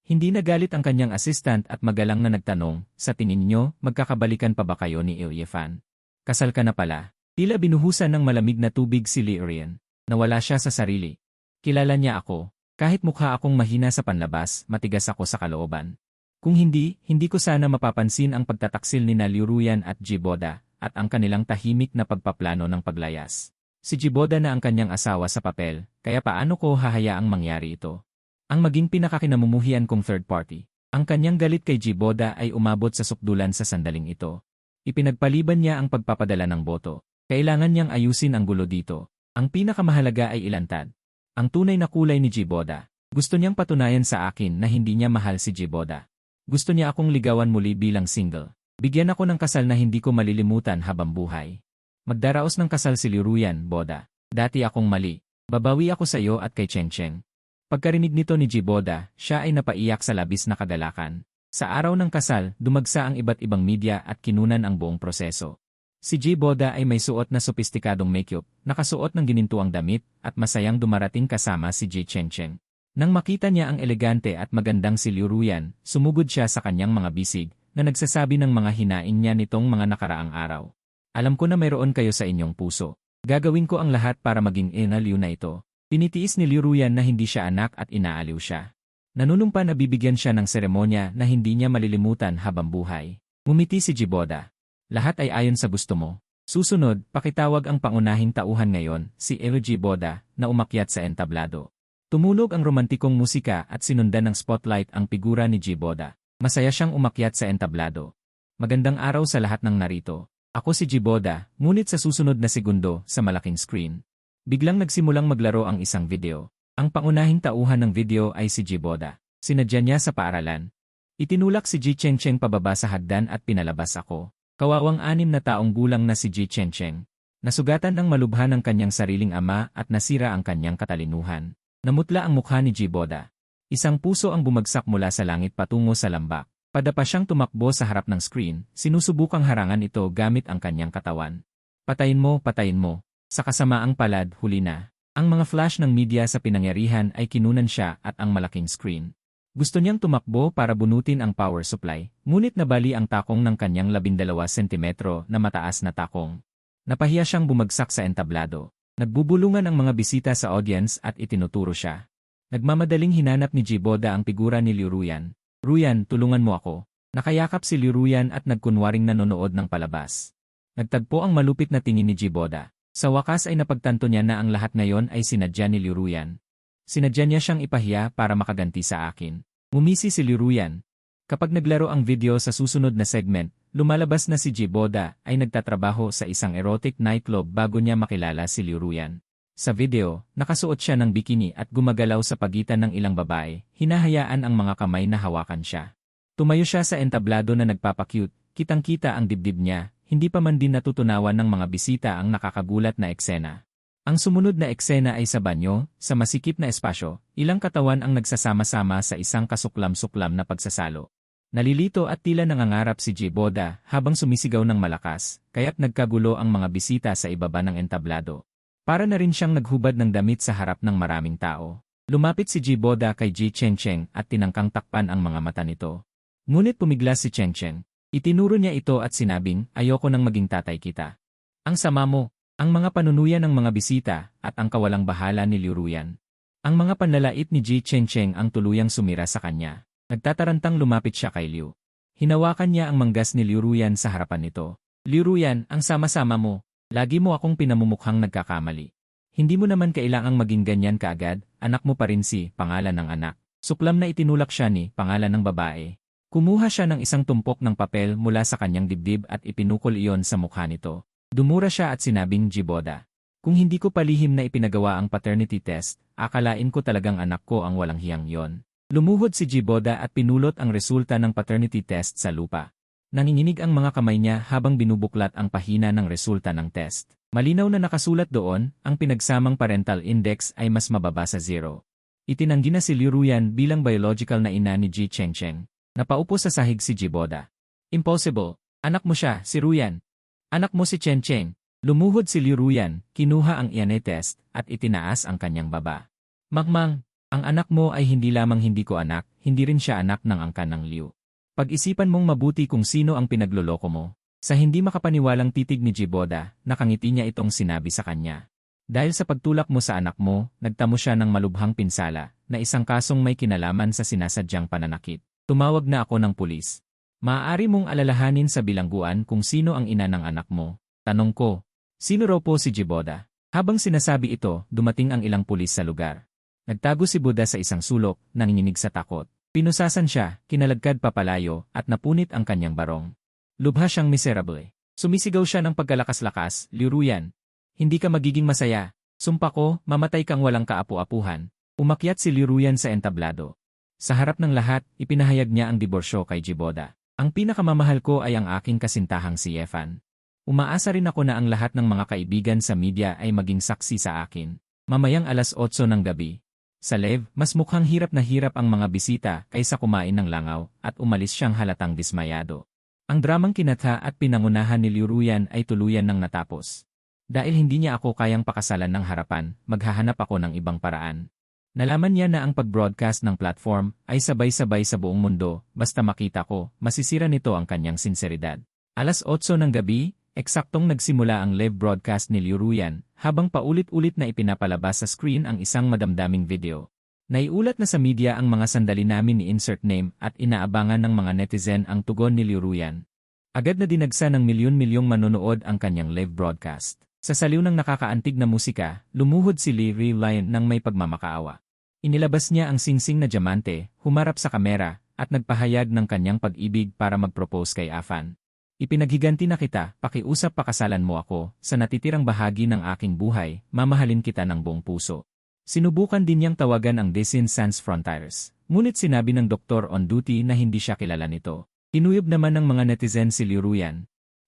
Hindi nagalit ang kanyang assistant at magalang na nagtanong, sa tingin niyo, magkakabalikan pa ba kayo ni Yefan? Kasal ka na pala. Tila binuhusan ng malamig na tubig si Liu Ruyan. Nawala siya sa sarili. Kilala niya ako. Kahit mukha akong mahina sa panlabas, matigas ako sa kalooban. Kung hindi ko sana mapapansin ang pagtataksil ni Liu Ruyan at Jiboda, at ang kanilang tahimik na pagpaplano ng paglayas. Si Jiboda na ang kanyang asawa sa papel, kaya paano ko hahayaang mangyari ito? Ang maging pinakakinamumuhian kong third party. Ang kanyang galit kay Jiboda ay umabot sa sukdulan sa sandaling ito. Ipinagpaliban niya ang pagpapadala ng boto. Kailangan niyang ayusin ang gulo dito. Ang pinakamahalaga ay ilantad. Ang tunay na kulay ni Jiboda. Gusto niyang patunayan sa akin na hindi niya mahal si Jiboda. Gusto niya akong ligawan muli bilang single. Bigyan ako ng kasal na hindi ko malilimutan habang buhay. Magdaraos ng kasal si Liu Ruyan, Boda. Dati akong mali. Babawi ako sa iyo at kay Cheng Cheng. Pagkarinig nito ni Jiboda, siya ay napaiyak sa labis na kagalakan. Sa araw ng kasal, dumagsa ang iba't ibang media at kinunan ang buong proseso. Si Jiboda ay may suot na sopistikadong makeup, nakasuot ng ginintuang damit, at masayang dumarating kasama si Cheng Cheng. Nang makita niya ang elegante at magandang si Liu Ruyan, sumugod siya sa kanyang mga bisig, na nagsasabi ng mga hinaing niya nitong mga nakaraang araw. Alam ko na mayroon kayo sa inyong puso. Gagawin ko ang lahat para maging Liu na ito. Tinitiis ni Liu Ruyan na hindi siya anak at inaaliw siya. Nanunumpa na bibigyan siya ng seremonya na hindi niya malilimutan habang buhay. Ngumiti si Jiboda. Lahat ay ayon sa gusto mo. Susunod, pakitawag ang pangunahing tauhan ngayon, si Jiboda, na umakyat sa entablado. Tumunog ang romantikong musika at sinundan ng spotlight ang figura ni Jiboda. Masaya siyang umakyat sa entablado. Magandang araw sa lahat ng narito. Ako si Jiboda, ngunit sa susunod na segundo, sa malaking screen. Biglang nagsimulang maglaro ang isang video. Ang pangunahing tauhan ng video ay si Jiboda. Sinadya niya sa paaralan. Itinulak si Cheng Cheng pababa sa hagdan at pinalabas ako. Kawawang 6 na taong gulang na si Ji Chencheng. Nasugatan ang malubha ng kanyang sariling ama at nasira ang kanyang katalinuhan. Namutla ang mukha ni Ji Boda. Isang puso ang bumagsak mula sa langit patungo sa lambak. Padapa siyang tumakbo sa harap ng screen, sinusubukang harangan ito gamit ang kanyang katawan. Patayin mo, patayin mo. Sa kasamaang palad, huli na. Ang mga flash ng media sa pinangyarihan ay kinunan siya at ang malaking screen. Gusto niyang tumakbo para bunutin ang power supply, ngunit nabali ang takong ng kanyang 12 sentimetro na mataas na takong. Napahiya siyang bumagsak sa entablado. Nagbubulungan ang mga bisita sa audience at itinuturo siya. Nagmamadaling hinanap ni Ji Boda ang figura ni Liu Ruyan. Ruyan, tulungan mo ako. Nakayakap si Liu Ruyan at nagkunwaring nanonood ng palabas. Nagtagpo ang malupit na tingin ni Ji Boda. Sa wakas ay napagtanto niya na ang lahat ngayon ay sinadya ni Liu Ruyan. Sinadya niya siyang ipahiya para makaganti sa akin. Ngumisi si Liu Ruyan. Kapag naglaro ang video sa susunod na segment, lumalabas na si Ji Boda ay nagtatrabaho sa isang erotic nightclub bago niya makilala si Liu Ruyan. Sa video, nakasuot siya ng bikini at gumagalaw sa pagitan ng ilang babae, hinahayaan ang mga kamay na hawakan siya. Tumayo siya sa entablado na nagpapakyut, kitang-kita ang dibdib niya, hindi pa man din natutunawan ng mga bisita ang nakakagulat na eksena. Ang sumunod na eksena ay sa banyo, sa masikip na espasyo, ilang katawan ang nagsasama-sama sa isang kasuklam-suklam na pagsasalo. Nalilito at tila nangangarap si Ji Boda habang sumisigaw ng malakas, kaya't nagkagulo ang mga bisita sa ibaba ng entablado. Para na rin siyang naghubad ng damit sa harap ng maraming tao. Lumapit si Ji Boda kay Ji Chencheng at tinangkang takpan ang mga mata nito. Ngunit pumiglas si Chencheng. Itinuro niya ito at sinabing, ayoko nang maging tatay kita. Ang sama mo, ang mga panunuyan ng mga bisita at ang kawalang bahala ni Liu Ruyan. Ang mga panlalait ni Ji Chencheng ang tuluyang sumira sa kanya. Nagtatarantang lumapit siya kay Liu. Hinawakan niya ang manggas ni Liu Ruyan sa harapan nito. Liu Ruyan, ang sama-sama mo. Lagi mo akong pinamumukhang nagkakamali. Hindi mo naman kailangang maging ganyan kaagad, anak mo pa rin si, pangalan ng anak. Suklam na itinulak siya ni, pangalan ng babae. Kumuha siya ng isang tumpok ng papel mula sa kanyang dibdib at ipinukol iyon sa mukha nito. Dumura siya at sinabing, Ji Boda. Kung hindi ko palihim na ipinagawa ang paternity test, akalain ko talagang anak ko ang walang hiyang yon. Lumuhod si Ji Boda at pinulot ang resulta ng paternity test sa lupa. Nanginginig ang mga kamay niya habang binubuklat ang pahina ng resulta ng test. Malinaw na nakasulat doon, ang pinagsamang parental index ay mas mababa sa 0. Itinanggi na si Liu Ruyan bilang biological na ina ni Ji Chencheng. Napaupo sa sahig si Ji Boda. Impossible. Anak mo siya, si Ruyan. Anak mo si Chencheng. Lumuhod si Liu Ruyan, kinuha ang DNA test, at itinaas ang kanyang baba. Mangmang, ang anak mo ay hindi lamang hindi ko anak, hindi rin siya anak ng angkan ng Liu. Pag-isipan mong mabuti kung sino ang pinagloloko mo. Sa hindi makapaniwalang titig ni Ji Boda, nakangiti niya itong sinabi sa kanya. Dahil sa pagtulak mo sa anak mo, nagtamo siya ng malubhang pinsala, na isang kasong may kinalaman sa sinasadyang pananakit. Tumawag na ako ng pulis. Maaari mong alalahanin sa bilangguan kung sino ang ina ng anak mo. Tanong ko, sino raw po si Ji Boda? Habang sinasabi ito, dumating ang ilang pulis sa lugar. Nagtago si Boda sa isang sulok, nanginginig sa takot. Pinusasan siya, kinalagkad papalayo, at napunit ang kanyang barong. Lubha siyang miserable. Sumisigaw siya ng pagkalakas-lakas, Liu Ruyan. Hindi ka magiging masaya. Sumpa ko, mamatay kang walang kaapu-apuhan. Umakyat si Liu Ruyan sa entablado. Sa harap ng lahat, ipinahayag niya ang diborsyo kay Ji Boda. Ang pinakamamahal ko ay ang aking kasintahang si Yefan. Umaasa rin ako na ang lahat ng mga kaibigan sa media ay maging saksi sa akin. Mamayang 8:00 ng gabi. Sa live, mas mukhang hirap na hirap ang mga bisita kaysa kumain ng langaw at umalis siyang halatang dismayado. Ang dramang kinatha at pinangunahan ni Liu Ruyan ay tuluyan ng natapos. Dahil hindi niya ako kayang pakasalan ng harapan, maghahanap ako ng ibang paraan. Nalaman niya na ang pag-broadcast ng platform ay sabay-sabay sa buong mundo, basta makita ko, masisira nito ang kanyang sinseridad. 8:00 ng gabi, eksaktong nagsimula ang live broadcast ni Liu Ruyan, habang paulit-ulit na ipinapalabas sa screen ang isang madamdaming video. Naiulat na sa media ang mga sandali namin ni insert name at inaabangan ng mga netizen ang tugon ni Liu Ruyan. Agad na dinagsa ng milyon-milyong manonood ang kanyang live broadcast. Sa saliw ng nakakaantig na musika, lumuhod si Liu Ruyan ng may pagmamakaawa. Inilabas niya ang singsing na diamante, humarap sa kamera, at nagpahayag ng kanyang pag-ibig para mag-propose kay Afan. Ipinaghiganti na kita, pakiusap pakasalan mo ako, sa natitirang bahagi ng aking buhay, mamahalin kita ng buong puso. Sinubukan din niyang tawagan ang Desin Sans Frontiers, ngunit sinabi ng doktor on duty na hindi siya kilala nito. Tinuyog naman ng mga netizen si Liu Ruyan.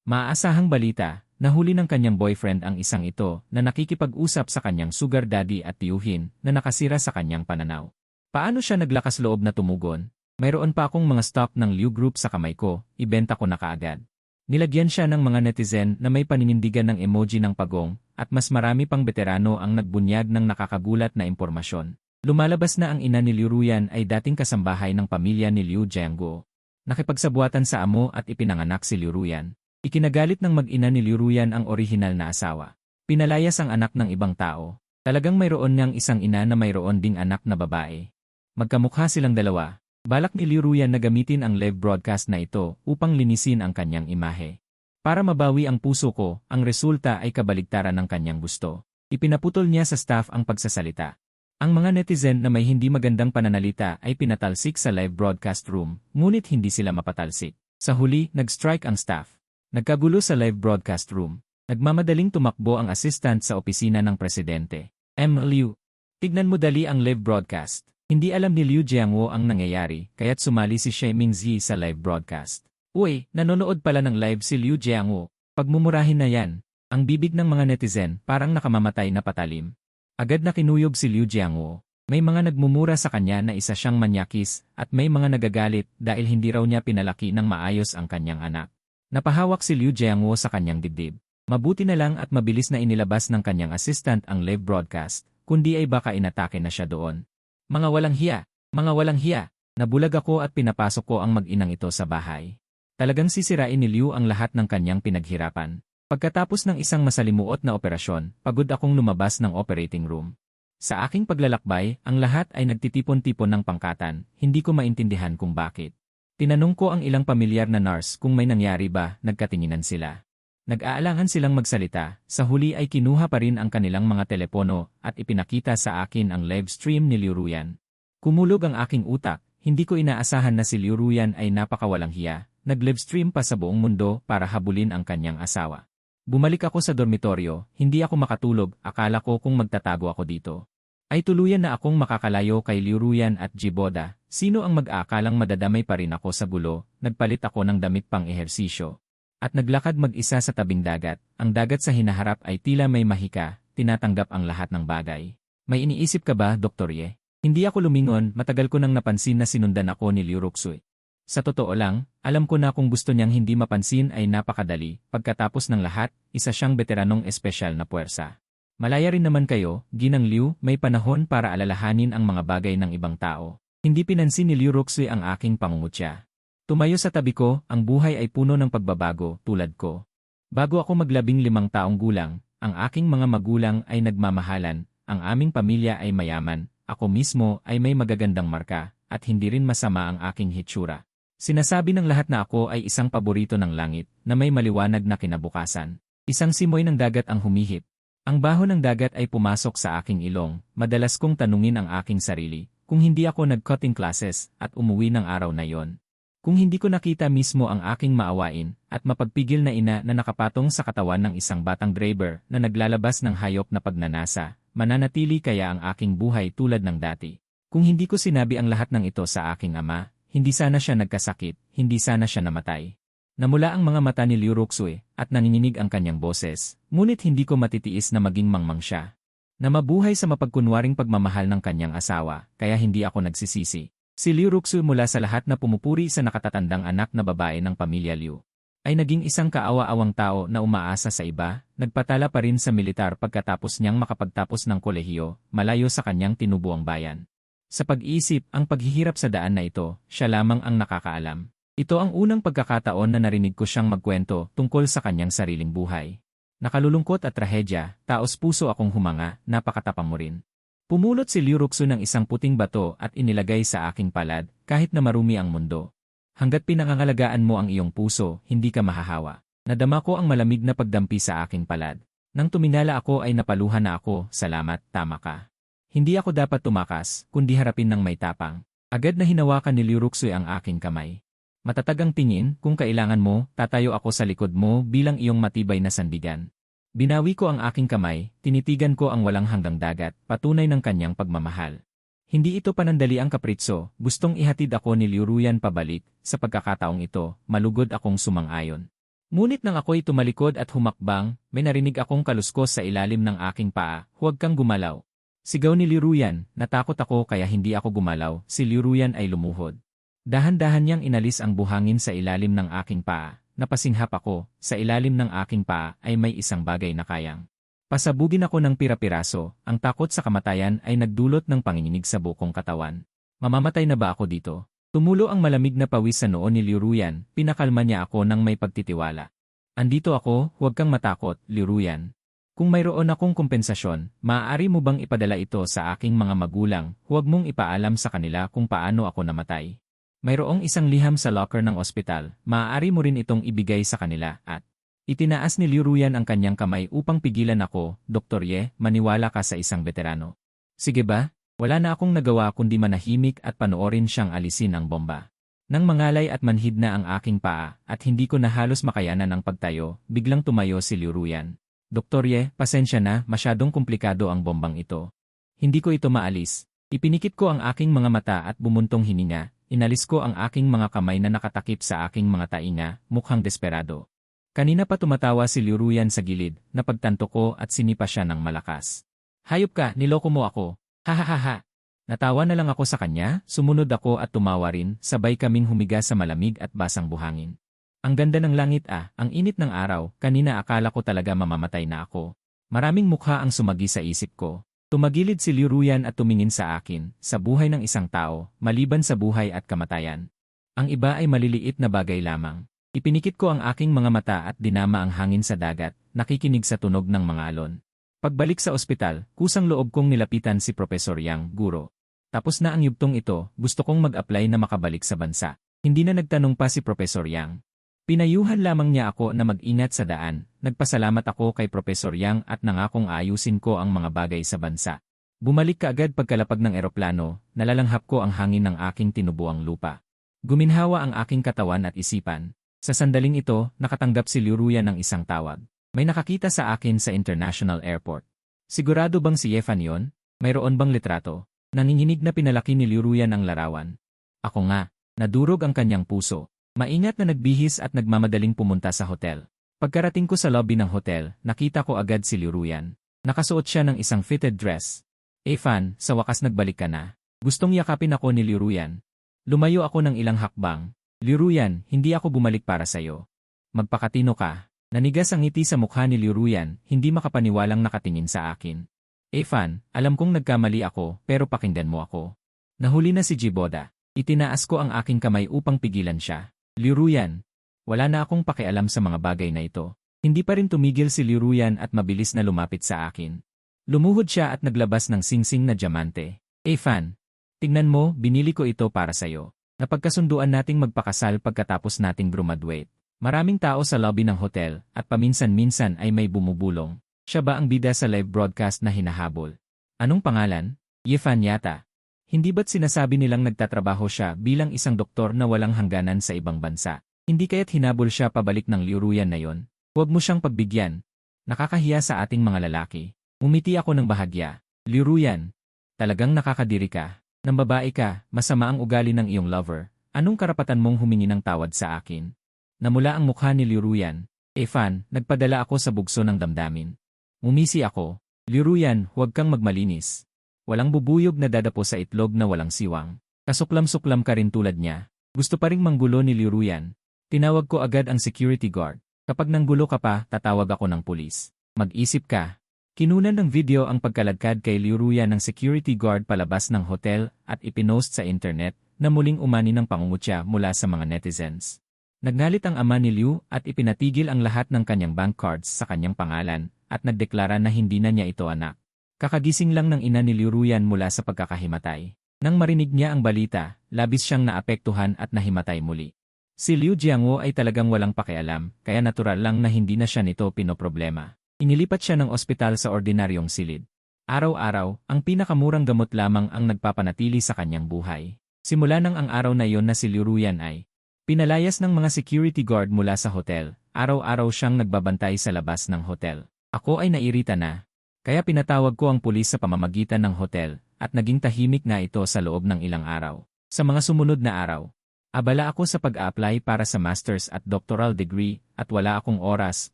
Maaasahang balita, nahuli ng kanyang boyfriend ang isang ito na nakikipag-usap sa kanyang sugar daddy at tiyuhin na nakasira sa kanyang pananaw. Paano siya naglakas loob na tumugon? Mayroon pa akong mga stock ng Liu Group sa kamay ko, ibenta ko na kaagad. Nilagyan siya ng mga netizen na may paninindigan ng emoji ng pagong, at mas marami pang veterano ang nagbunyag ng nakakagulat na impormasyon. Lumalabas na ang ina ni Liu Ruyan ay dating kasambahay ng pamilya ni Liu Jiangguo. Nakipagsabuatan sa amo at ipinanganak si Liu Ruyan. Ikinagalit ng mag-ina ni Liu Ruyan ang orihinal na asawa. Pinalayas ang anak ng ibang tao. Talagang mayroon niyang isang ina na mayroon ding anak na babae. Magkamukha silang dalawa. Balak ni Liu Ruyan na gamitin ang live broadcast na ito upang linisin ang kanyang imahe. Para mabawi ang puso ko, ang resulta ay kabaligtaran ng kanyang gusto. Ipinaputol niya sa staff ang pagsasalita. Ang mga netizen na may hindi magandang pananalita ay pinatalsik sa live broadcast room, ngunit hindi sila mapatalsik. Sa huli, nag-strike ang staff. Nagkagulo sa live broadcast room. Nagmamadaling tumakbo ang assistant sa opisina ng presidente. Liu, tignan mo dali ang live broadcast. Hindi alam ni Liu Jiangguo ang nangyayari, kaya't sumali si Xie Mingzi sa live broadcast. Uy, nanonood pala ng live si Liu Jiangguo. Pagmumurahin na yan. Ang bibig ng mga netizen parang nakamamatay na patalim. Agad na kinuyog si Liu Jiangguo. May mga nagmumura sa kanya na isa siyang manyakis, at may mga nagagalit dahil hindi raw niya pinalaki ng maayos ang kanyang anak. Napahawak si Liu Jiangguo sa kanyang dibdib. Mabuti na lang at mabilis na inilabas ng kanyang assistant ang live broadcast, kundi ay baka inatake na siya doon. Mga walang hiya! Mga walang hiya! Nabulag ako at pinapasok ko ang mag-inang ito sa bahay. Talagang sisirain ni Liu ang lahat ng kanyang pinaghirapan. Pagkatapos ng isang masalimuot na operasyon, pagod akong lumabas ng operating room. Sa aking paglalakbay, ang lahat ay nagtitipon-tipon ng pangkatan, hindi ko maintindihan kung bakit. Tinanong ko ang ilang pamilyar na nurse kung may nangyari ba, nagkatinginan sila. Nag-aalangan silang magsalita, sa huli ay kinuha pa rin ang kanilang mga telepono at ipinakita sa akin ang live stream ni Liu Ruyan. Kumulog ang aking utak, hindi ko inaasahan na si Liu Ruyan ay napakawalang hiya, nag-live stream pa sa buong mundo para habulin ang kanyang asawa. Bumalik ako sa dormitoryo, hindi ako makatulog, akala ko kung magtatago ako dito. Ay tuluyan na akong makakalayo kay Liu Ruyan at Jiboda, sino ang mag-aakalang madadamay pa rin ako sa gulo, nagpalit ako ng damit pang ehersisyo. At naglakad mag-isa sa tabing dagat, ang dagat sa hinaharap ay tila may mahika, tinatanggap ang lahat ng bagay. May iniisip ka ba, Dr. Ye? Hindi ako lumingon, matagal ko nang napansin na sinundan ako ni Liu Ruxuy. Sa totoo lang, alam ko na kung gusto niyang hindi mapansin ay napakadali, pagkatapos ng lahat, isa siyang veteranong espesyal na puwersa. Malaya rin naman kayo, Ginang Liu, may panahon para alalahanin ang mga bagay ng ibang tao. Hindi pinansin ni Liu Ruxuy ang aking pangungutya. Tumayo sa tabi ko, ang buhay ay puno ng pagbabago, tulad ko. Bago ako mag-15 taong gulang, ang aking mga magulang ay nagmamahalan, ang aming pamilya ay mayaman, ako mismo ay may magagandang marka, at hindi rin masama ang aking hitsura. Sinasabi ng lahat na ako ay isang paborito ng langit, na may maliwanag na kinabukasan. Isang simoy ng dagat ang humihip. Ang baho ng dagat ay pumasok sa aking ilong, madalas kong tanungin ang aking sarili, kung hindi ako nag-cutting classes, at umuwi ng araw na yon. Kung hindi ko nakita mismo ang aking maawain at mapagpigil na ina na nakapatong sa katawan ng isang batang driver na naglalabas ng hayop na pagnanasa, mananatili kaya ang aking buhay tulad ng dati. Kung hindi ko sinabi ang lahat ng ito sa aking ama, hindi sana siya nagkasakit, hindi sana siya namatay. Namula ang mga mata ni Liu Ruxuy at nanginginig ang kanyang boses, ngunit hindi ko matitiis na maging mangmang siya. Na mabuhay sa mapagkunwaring pagmamahal ng kanyang asawa, kaya hindi ako nagsisisi. Si Liu Ruxuy mula sa lahat na pumupuri sa nakatatandang anak na babae ng pamilya Liu, ay naging isang kaawa-awang tao na umaasa sa iba, nagpatala pa rin sa militar pagkatapos niyang makapagtapos ng kolehiyo, malayo sa kanyang tinubuang bayan. Sa pag-iisip, ang paghihirap sa daan na ito, siya lamang ang nakakaalam. Ito ang unang pagkakataon na narinig ko siyang magkwento tungkol sa kanyang sariling buhay. Nakalulungkot at trahedya, taos puso akong humanga, napakatapang mo rin. Pumulot si Liu Ruxuy ng isang puting bato at inilagay sa aking palad, kahit na marumi ang mundo. Hanggat pinangangalagaan mo ang iyong puso, hindi ka mahahawa. Nadama ko ang malamig na pagdampi sa aking palad. Nang tuminala ako ay napaluhan na ako, salamat, tama ka. Hindi ako dapat tumakas, kundi harapin ng may tapang. Agad na hinawakan ni Liu Ruxuy ang aking kamay. Matatag ang tingin, kung kailangan mo, tatayo ako sa likod mo bilang iyong matibay na sandigan. Binawi ko ang aking kamay, tinitigan ko ang walang hanggang dagat, patunay ng kanyang pagmamahal. Hindi ito panandali ang kapritso, gustong ihatid ako ni Liu Ruyan pabalik, sa pagkakataong ito, malugod akong sumang-ayon. Ngunit nang ako'y tumalikod at humakbang, may narinig akong kaluskos sa ilalim ng aking paa, "Huwag kang gumalaw." Sigaw ni Liruyan, natakot ako kaya hindi ako gumalaw, si Liruyan ay lumuhod. Dahan-dahan niyang inalis ang buhangin sa ilalim ng aking paa, napasinghap ako, sa ilalim ng aking paa ay may isang bagay na kayang pasabugin ako ng pira-piraso, ang takot sa kamatayan ay nagdulot ng panginginig sa buong katawan. Mamamatay na ba ako dito? Tumulo ang malamig na pawis sa noo ni Liruyan, pinakalma niya ako ng may pagtitiwala. "Andito ako, huwag kang matakot, Liruyan. Kung mayroon akong kompensasyon, maaari mo bang ipadala ito sa aking mga magulang, huwag mong ipaalam sa kanila kung paano ako namatay. Mayroong isang liham sa locker ng ospital, maaari mo rin itong ibigay sa kanila at..." Itinaas ni Liruyan ang kanyang kamay upang pigilan ako, "Dr. Ye, maniwala ka sa isang veterano." "Sige ba?" Wala na akong nagawa kundi manahimik at panoorin siyang alisin ang bomba. Nang mangalay at manhid na ang aking paa at hindi ko na halos makayanan ang pagtayo, biglang tumayo si Liruyan. "Dr. Ye, pasensya na, masyadong komplikado ang bombang ito. Hindi ko ito maalis." Ipinikit ko ang aking mga mata at bumuntong hininga, inalis ko ang aking mga kamay na nakatakip sa aking mga tainga, mukhang desperado. Kanina pa tumatawa si Liruyan sa gilid, napagtanto ko at sinipa siya ng malakas. "Hayop ka, niloko mo ako." "Hahaha." Natawa na lang ako sa kanya, sumunod ako at tumawa rin, sabay kaming humiga sa malamig at basang buhangin. Ang ganda ng langit ang init ng araw, kanina akala ko talaga mamamatay na ako. Maraming mukha ang sumagi sa isip ko. Tumagilid si Liruyan at tumingin sa akin, sa buhay ng isang tao, maliban sa buhay at kamatayan. Ang iba ay maliliit na bagay lamang. Ipinikit ko ang aking mga mata at dinama ang hangin sa dagat, nakikinig sa tunog ng mga alon. Pagbalik sa ospital, kusang loob kong nilapitan si Professor Yang, "Guro. Tapos na ang yugtong ito, gusto kong mag-apply na makabalik sa bansa." Hindi na nagtanong pa si Professor Yang. Pinayuhan lamang niya ako na mag-ingat sa daan. Nagpasalamat ako kay Professor Yang at nangakong ayusin ko ang mga bagay sa bansa. Bumalik kaagad pagkalapag ng eroplano, nalalanghap ko ang hangin ng aking tinubuang lupa. Guminhawa ang aking katawan at isipan. Sa sandaling ito, nakatanggap si Liruyan ng isang tawag. May nakakita sa akin sa International Airport. "Sigurado bang si Yefan yon? Mayroon bang litrato?" Nanginginig na pinalaki ni Liruyan ang larawan. Ako nga, nadurog ang kanyang puso. Maingat na nagbihis at nagmamadaling pumunta sa hotel. Pagkarating ko sa lobby ng hotel, nakita ko agad si Liruyan. Nakasuot siya ng isang fitted dress. "Fan, sa wakas nagbalik ka na." Gustong yakapin ako ni Liruyan. Lumayo ako ng ilang hakbang. "Liruyan, hindi ako bumalik para sa'yo. Magpakatino ka." Nanigas ang ngiti sa mukha ni Liruyan, hindi makapaniwalang nakatingin sa akin. "Fan, alam kong nagkamali ako, pero pakinggan mo ako." Nahuli na si Jiboda. Itinaas ko ang aking kamay upang pigilan siya. "Liruyan, wala na akong pakialam sa mga bagay na ito." Hindi pa rin tumigil si Liruyan at mabilis na lumapit sa akin. Lumuhod siya at naglabas ng singsing na diamante. "Fan, tingnan mo, binili ko ito para sa'yo. Napagkasunduan nating magpakasal pagkatapos nating graduate." Maraming tao sa lobby ng hotel at paminsan-minsan ay may bumubulong. Siya ba ang bida sa live broadcast na hinahabol? Anong pangalan? Yefan yata. Hindi ba't sinasabi nilang nagtatrabaho siya bilang isang doktor na walang hangganan sa ibang bansa? Hindi kaya't hinabol siya pabalik ng Liruyan na yon? Huwag mo siyang pagbigyan. Nakakahiya sa ating mga lalaki. Umiti ako ng bahagya. "Liruyan, talagang nakakadiri ka. Nang babae ka, masama ang ugali ng iyong lover. Anong karapatan mong humingi ng tawad sa akin?" Namula ang mukha ni Liruyan. "Fan, nagpadala ako sa bugso ng damdamin." Umisi ako. "Liruyan, huwag kang magmalinis. Walang bubuyog na dadapo sa itlog na walang siwang. Kasuklam-suklam ka rin tulad niya." Gusto pa ring manggulo ni Liruyan. Tinawag ko agad ang security guard. "Kapag nanggulo ka pa, tatawag ako ng pulis. Mag-isip ka." Kinunan ng video ang pagkaladkad kay Liruyan ng security guard palabas ng hotel at ipinost sa internet na muling umani ng pangungutya mula sa mga netizens. Nagnalit ang ama ni Liu at ipinatigil ang lahat ng kanyang bank cards sa kanyang pangalan at nagdeklara na hindi na niya ito anak. Kakagising lang ng ina ni Liruyan mula sa pagkakahimatay. Nang marinig niya ang balita, labis siyang naapektuhan at nahimatay muli. Si Liu Jiangwo ay talagang walang pakialam, kaya natural lang na hindi na siya nito pinoproblema. Inilipat siya ng ospital sa ordinaryong silid. Araw-araw, ang pinakamurang gamot lamang ang nagpapanatili sa kanyang buhay. Simula nang ang araw na iyon na si Liruyan ay pinalayas ng mga security guard mula sa hotel, araw-araw siyang nagbabantay sa labas ng hotel. Ako ay nairita na. Kaya pinatawag ko ang pulis sa pamamagitan ng hotel, at naging tahimik na ito sa loob ng ilang araw. Sa mga sumunod na araw, Abala ako sa pag-a-apply para sa master's at doctoral degree at wala akong oras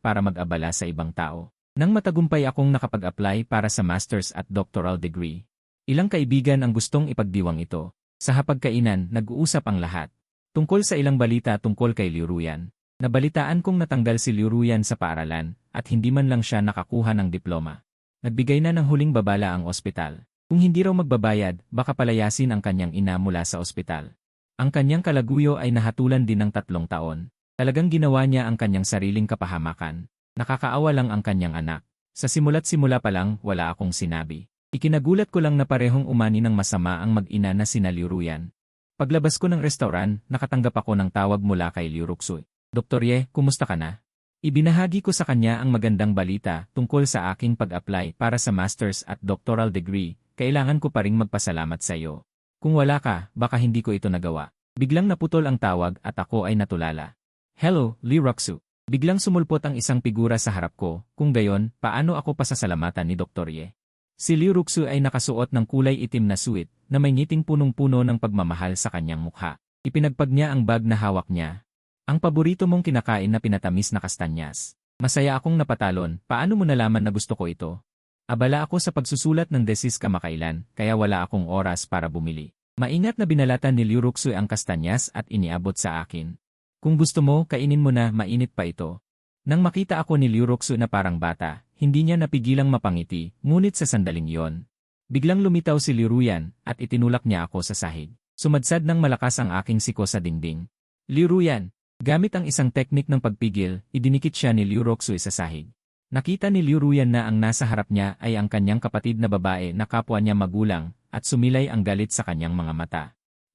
para mag-abala sa ibang tao. Nang matagumpay akong nakapag-apply para sa master's at doctoral degree, ilang kaibigan ang gustong ipagdiwang ito. Sa hapagkainan, nag-uusap ang lahat. Tungkol sa ilang balita tungkol kay Liu Ruyan. Nabalitaan kong natanggal si Liu Ruyan sa paaralan at hindi man lang siya nakakuha ng diploma. Nagbigay na ng huling babala ang ospital. Kung hindi raw magbabayad, baka palayasin ang kanyang ina mula sa ospital. Ang kanyang kalaguyo ay nahatulan din ng 3 taon. Talagang ginawa niya ang kanyang sariling kapahamakan. Nakakaawa lang ang kanyang anak. Sa simula't simula pa lang, wala akong sinabi. Ikinagulat ko lang na parehong umani ng masama ang mag-ina na sina Liu Ruyan. Paglabas ko ng restaurant, nakatanggap ako ng tawag mula kay Liu Ruxu. Dr. Ye, kumusta ka na? Ibinahagi ko sa kanya ang magandang balita tungkol sa aking pag-apply para sa master's at doctoral degree. Kailangan ko pa ring magpasalamat sa iyo. Kung wala ka, baka hindi ko ito nagawa. Biglang naputol ang tawag at ako ay natulala. Hello, Liu Ruxu. Biglang sumulpot ang isang figura sa harap ko. Kung gayon, paano ako pasasalamatan ni Dr. Ye? Si Liu Ruxu ay nakasuot ng kulay itim na suit na may ngiting punong-puno ng pagmamahal sa kanyang mukha. Ipinagpag niya ang bag na hawak niya. Ang paborito mong kinakain na pinatamis na kastanyas. Masaya akong napatalon, paano mo nalaman na gusto ko ito? Abala ako sa pagsusulat ng thesis kamakailan, kaya wala akong oras para bumili. Maingat na binalatan ni Liu Ruxu ang kastanyas at iniabot sa akin. Kung gusto mo, kainin mo na, mainit pa ito. Nang makita ako ni Liu Ruxu na parang bata, hindi niya napigilang mapangiti, ngunit sa sandaling yon, biglang lumitaw si Liu Ruyan at itinulak niya ako sa sahig. Sumadsad ng malakas ang aking siko sa dingding. Liu Ruyan, gamit ang isang teknik ng pagpigil, idinikit siya ni Liu Ruxu sa sahig. Nakita ni Liu Ruyan na ang nasa harap niya ay ang kanyang kapatid na babae na kapwa niya magulang at sumilay ang galit sa kanyang mga mata.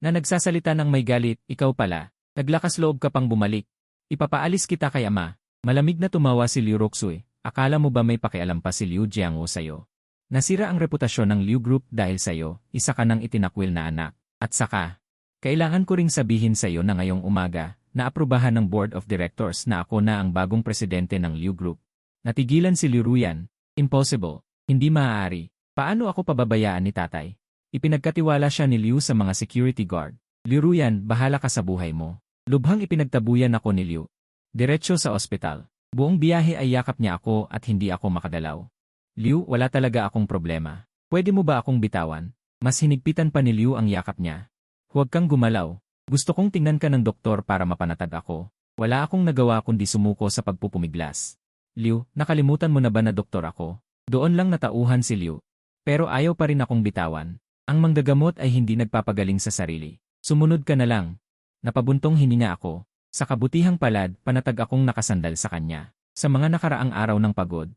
Na nagsasalita ng may galit, ikaw pala, naglakas loob ka pang bumalik. Ipapaalis kita kay ama. Malamig na tumawa si Liu Ruxu. Akala mo ba may pakialam pa si Liu Jiangwo sa'yo? Nasira ang reputasyon ng Liu Group dahil sa'yo, isa ka ng itinakwil na anak. At saka, kailangan ko ring sabihin sa'yo na ngayong umaga, naaprubahan ng Board of Directors na ako na ang bagong presidente ng Liu Group. Natigilan si Liu Ruyan. Impossible. Hindi maaari. Paano ako pababayaan ni tatay? Ipinagkatiwala siya ni Liu sa mga security guard. Liu Ruyan, bahala ka sa buhay mo. Lubhang ipinagtabuyan ako ni Liu. Diretso sa ospital. Buong biyahe ay yakap niya ako at hindi ako makadalaw. Liu, wala talaga akong problema. Pwede mo ba akong bitawan? Mas hinigpitan pa ni Liu ang yakap niya. Huwag kang gumalaw. Gusto kong tingnan ka ng doktor para mapanatag ako. Wala akong nagawa kundi sumuko sa pagpupumiglas. Liu, nakalimutan mo na ba na doktor ako? Doon lang natauhan si Liu. Pero ayaw pa rin akong bitawan. Ang manggagamot ay hindi nagpapagaling sa sarili. Sumunod ka na lang. Napabuntong hininga ako. Sa kabutihang palad, panatag akong nakasandal sa kanya. Sa mga nakaraang araw ng pagod,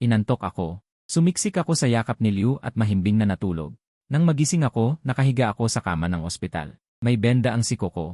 inantok ako. Sumiksik ako sa yakap ni Liu at mahimbing na natulog. Nang magising ako, nakahiga ako sa kama ng ospital. May benda ang siko ko.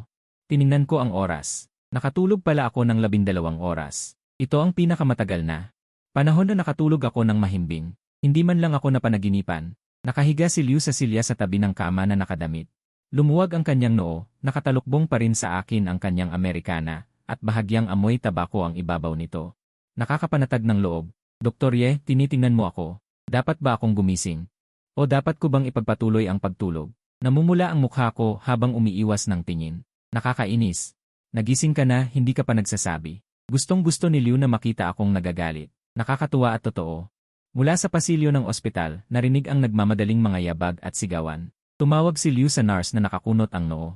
Tiningnan ko ang oras. Nakatulog pala ako ng 12 oras. Ito ang pinakamatagal na panahon na nakatulog ako ng mahimbing. Hindi man lang ako napanaginipan. Nakahiga si Liu sa silya sa tabi ng kama na nakadamit. Lumuwag ang kanyang noo, nakatalukbong pa rin sa akin ang kanyang Amerikana, at bahagyang amoy tabako ang ibabaw nito. Nakakapanatag ng loob. Dr. Ye, tinitingnan mo ako. Dapat ba akong gumising? O dapat ko bang ipagpatuloy ang pagtulog? Namumula ang mukha ko habang umiiwas ng tingin. Nakakainis. Nagising ka na, hindi ka pa nagsasabi. Gustong-gusto ni Liu na makita akong nagagalit. Nakakatuwa at totoo. Mula sa pasilyo ng ospital, narinig ang nagmamadaling mga yabag at sigawan. Tumawag si Liu sa nurse na nakakunot ang noo.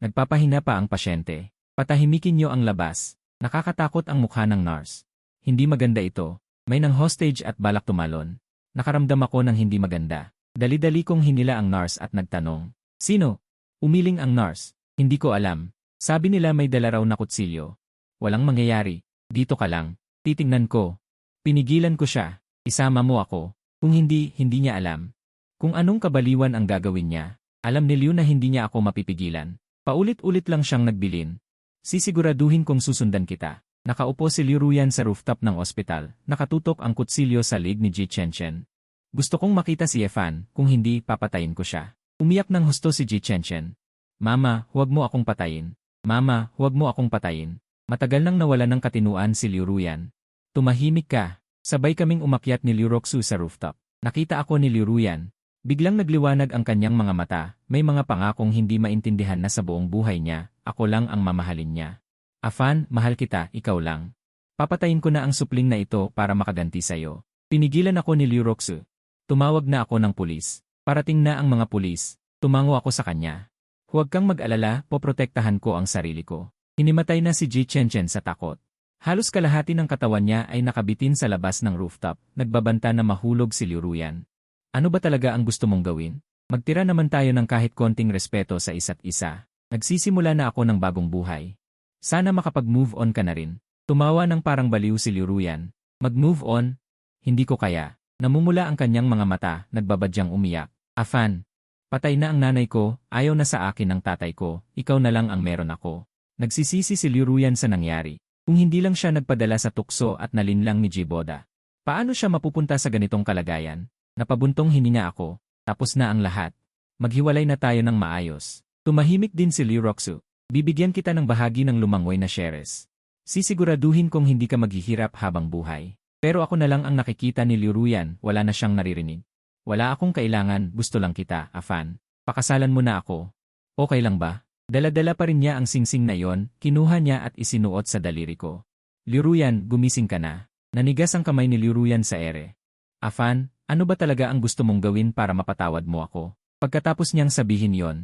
Nagpapahina pa ang pasyente. Patahimikin niyo ang labas. Nakakatakot ang mukha ng nurse. Hindi maganda ito. May nang hostage at balak tumalon. Nakaramdam ako ng hindi maganda. Dali-dali kong hinila ang nurse at nagtanong. Sino? Umiling ang nurse. Hindi ko alam. Sabi nila may dala raw na kutsilyo. Walang mangyayari. Dito ka lang. Titingnan ko. Pinigilan ko siya. Isama mo ako. Kung hindi, hindi niya alam. Kung anong kabaliwan ang gagawin niya. Alam ni Liu na hindi niya ako mapipigilan. Paulit-ulit lang siyang nagbilin. Sisiguraduhin kong susundan kita. Nakaupo si Liu Ruyan sa rooftop ng ospital. Nakatutok ang kutsilyo sa lig ni Ji Chenchen. Gusto kong makita si Efan, kung hindi, papatayin ko siya. Umiyak ng husto si Ji Chenchen. Mama, huwag mo akong patayin. Mama, huwag mo akong patayin. Matagal nang nawala ng katinuan si Liu Ruyan. Tumahimik ka. Sabay kaming umakyat ni Liu Ruxu sa rooftop. Nakita ako ni Liu Ruyan. Biglang nagliwanag ang kanyang mga mata, may mga pangakong hindi maintindihan na sa buong buhay niya, ako lang ang mamahalin niya. Afan, mahal kita, ikaw lang. Papatayin ko na ang supling na ito para makaganti sa'yo. Pinigilan ako ni Liu Roxu. Tumawag na ako ng pulis. Parating na ang mga pulis. Tumango ako sa kanya. Huwag kang mag-alala, poprotektahan ko ang sarili ko. Hinimatay na si Ji Chenchen sa takot. Halos kalahati ng katawan niya ay nakabitin sa labas ng rooftop, nagbabanta na mahulog si Liu Ruyan. Ano ba talaga ang gusto mong gawin? Magtira naman tayo ng kahit konting respeto sa isa't isa. Nagsisimula na ako ng bagong buhay. Sana makapag-move on ka na rin. Tumawa ng parang baliw si Liu Ruyan. Mag-move on? Hindi ko kaya. Namumula ang kanyang mga mata, nagbabadyang umiyak. Afan, patay na ang nanay ko, ayaw na sa akin ng tatay ko, ikaw na lang ang meron ako. Nagsisisi si Liu Ruyan sa nangyari. Kung hindi lang siya nagpadala sa tukso at nalinlang ni Jiboda. Paano siya mapupunta sa ganitong kalagayan? Napabuntong hininga ako. Tapos na ang lahat. Maghiwalay na tayo ng maayos. Tumahimik din si Liu Roxu. Bibigyan kita ng bahagi ng lumangoy na shares. Sisiguraduhin kong hindi ka maghihirap habang buhay. Pero ako na lang ang nakikita ni Liu Ruyan, wala na siyang naririnig. Wala akong kailangan, gusto lang kita, Afan. Pakasalan mo na ako. Okay lang ba? Dala-dala pa rin niya ang singsing na iyon, kinuha niya at isinuot sa daliri ko. Liu Ruyan, gumising ka na. Nanigas ang kamay ni Liu Ruyan sa ere. Afan, ano ba talaga ang gusto mong gawin para mapatawad mo ako? Pagkatapos niyang sabihin yon,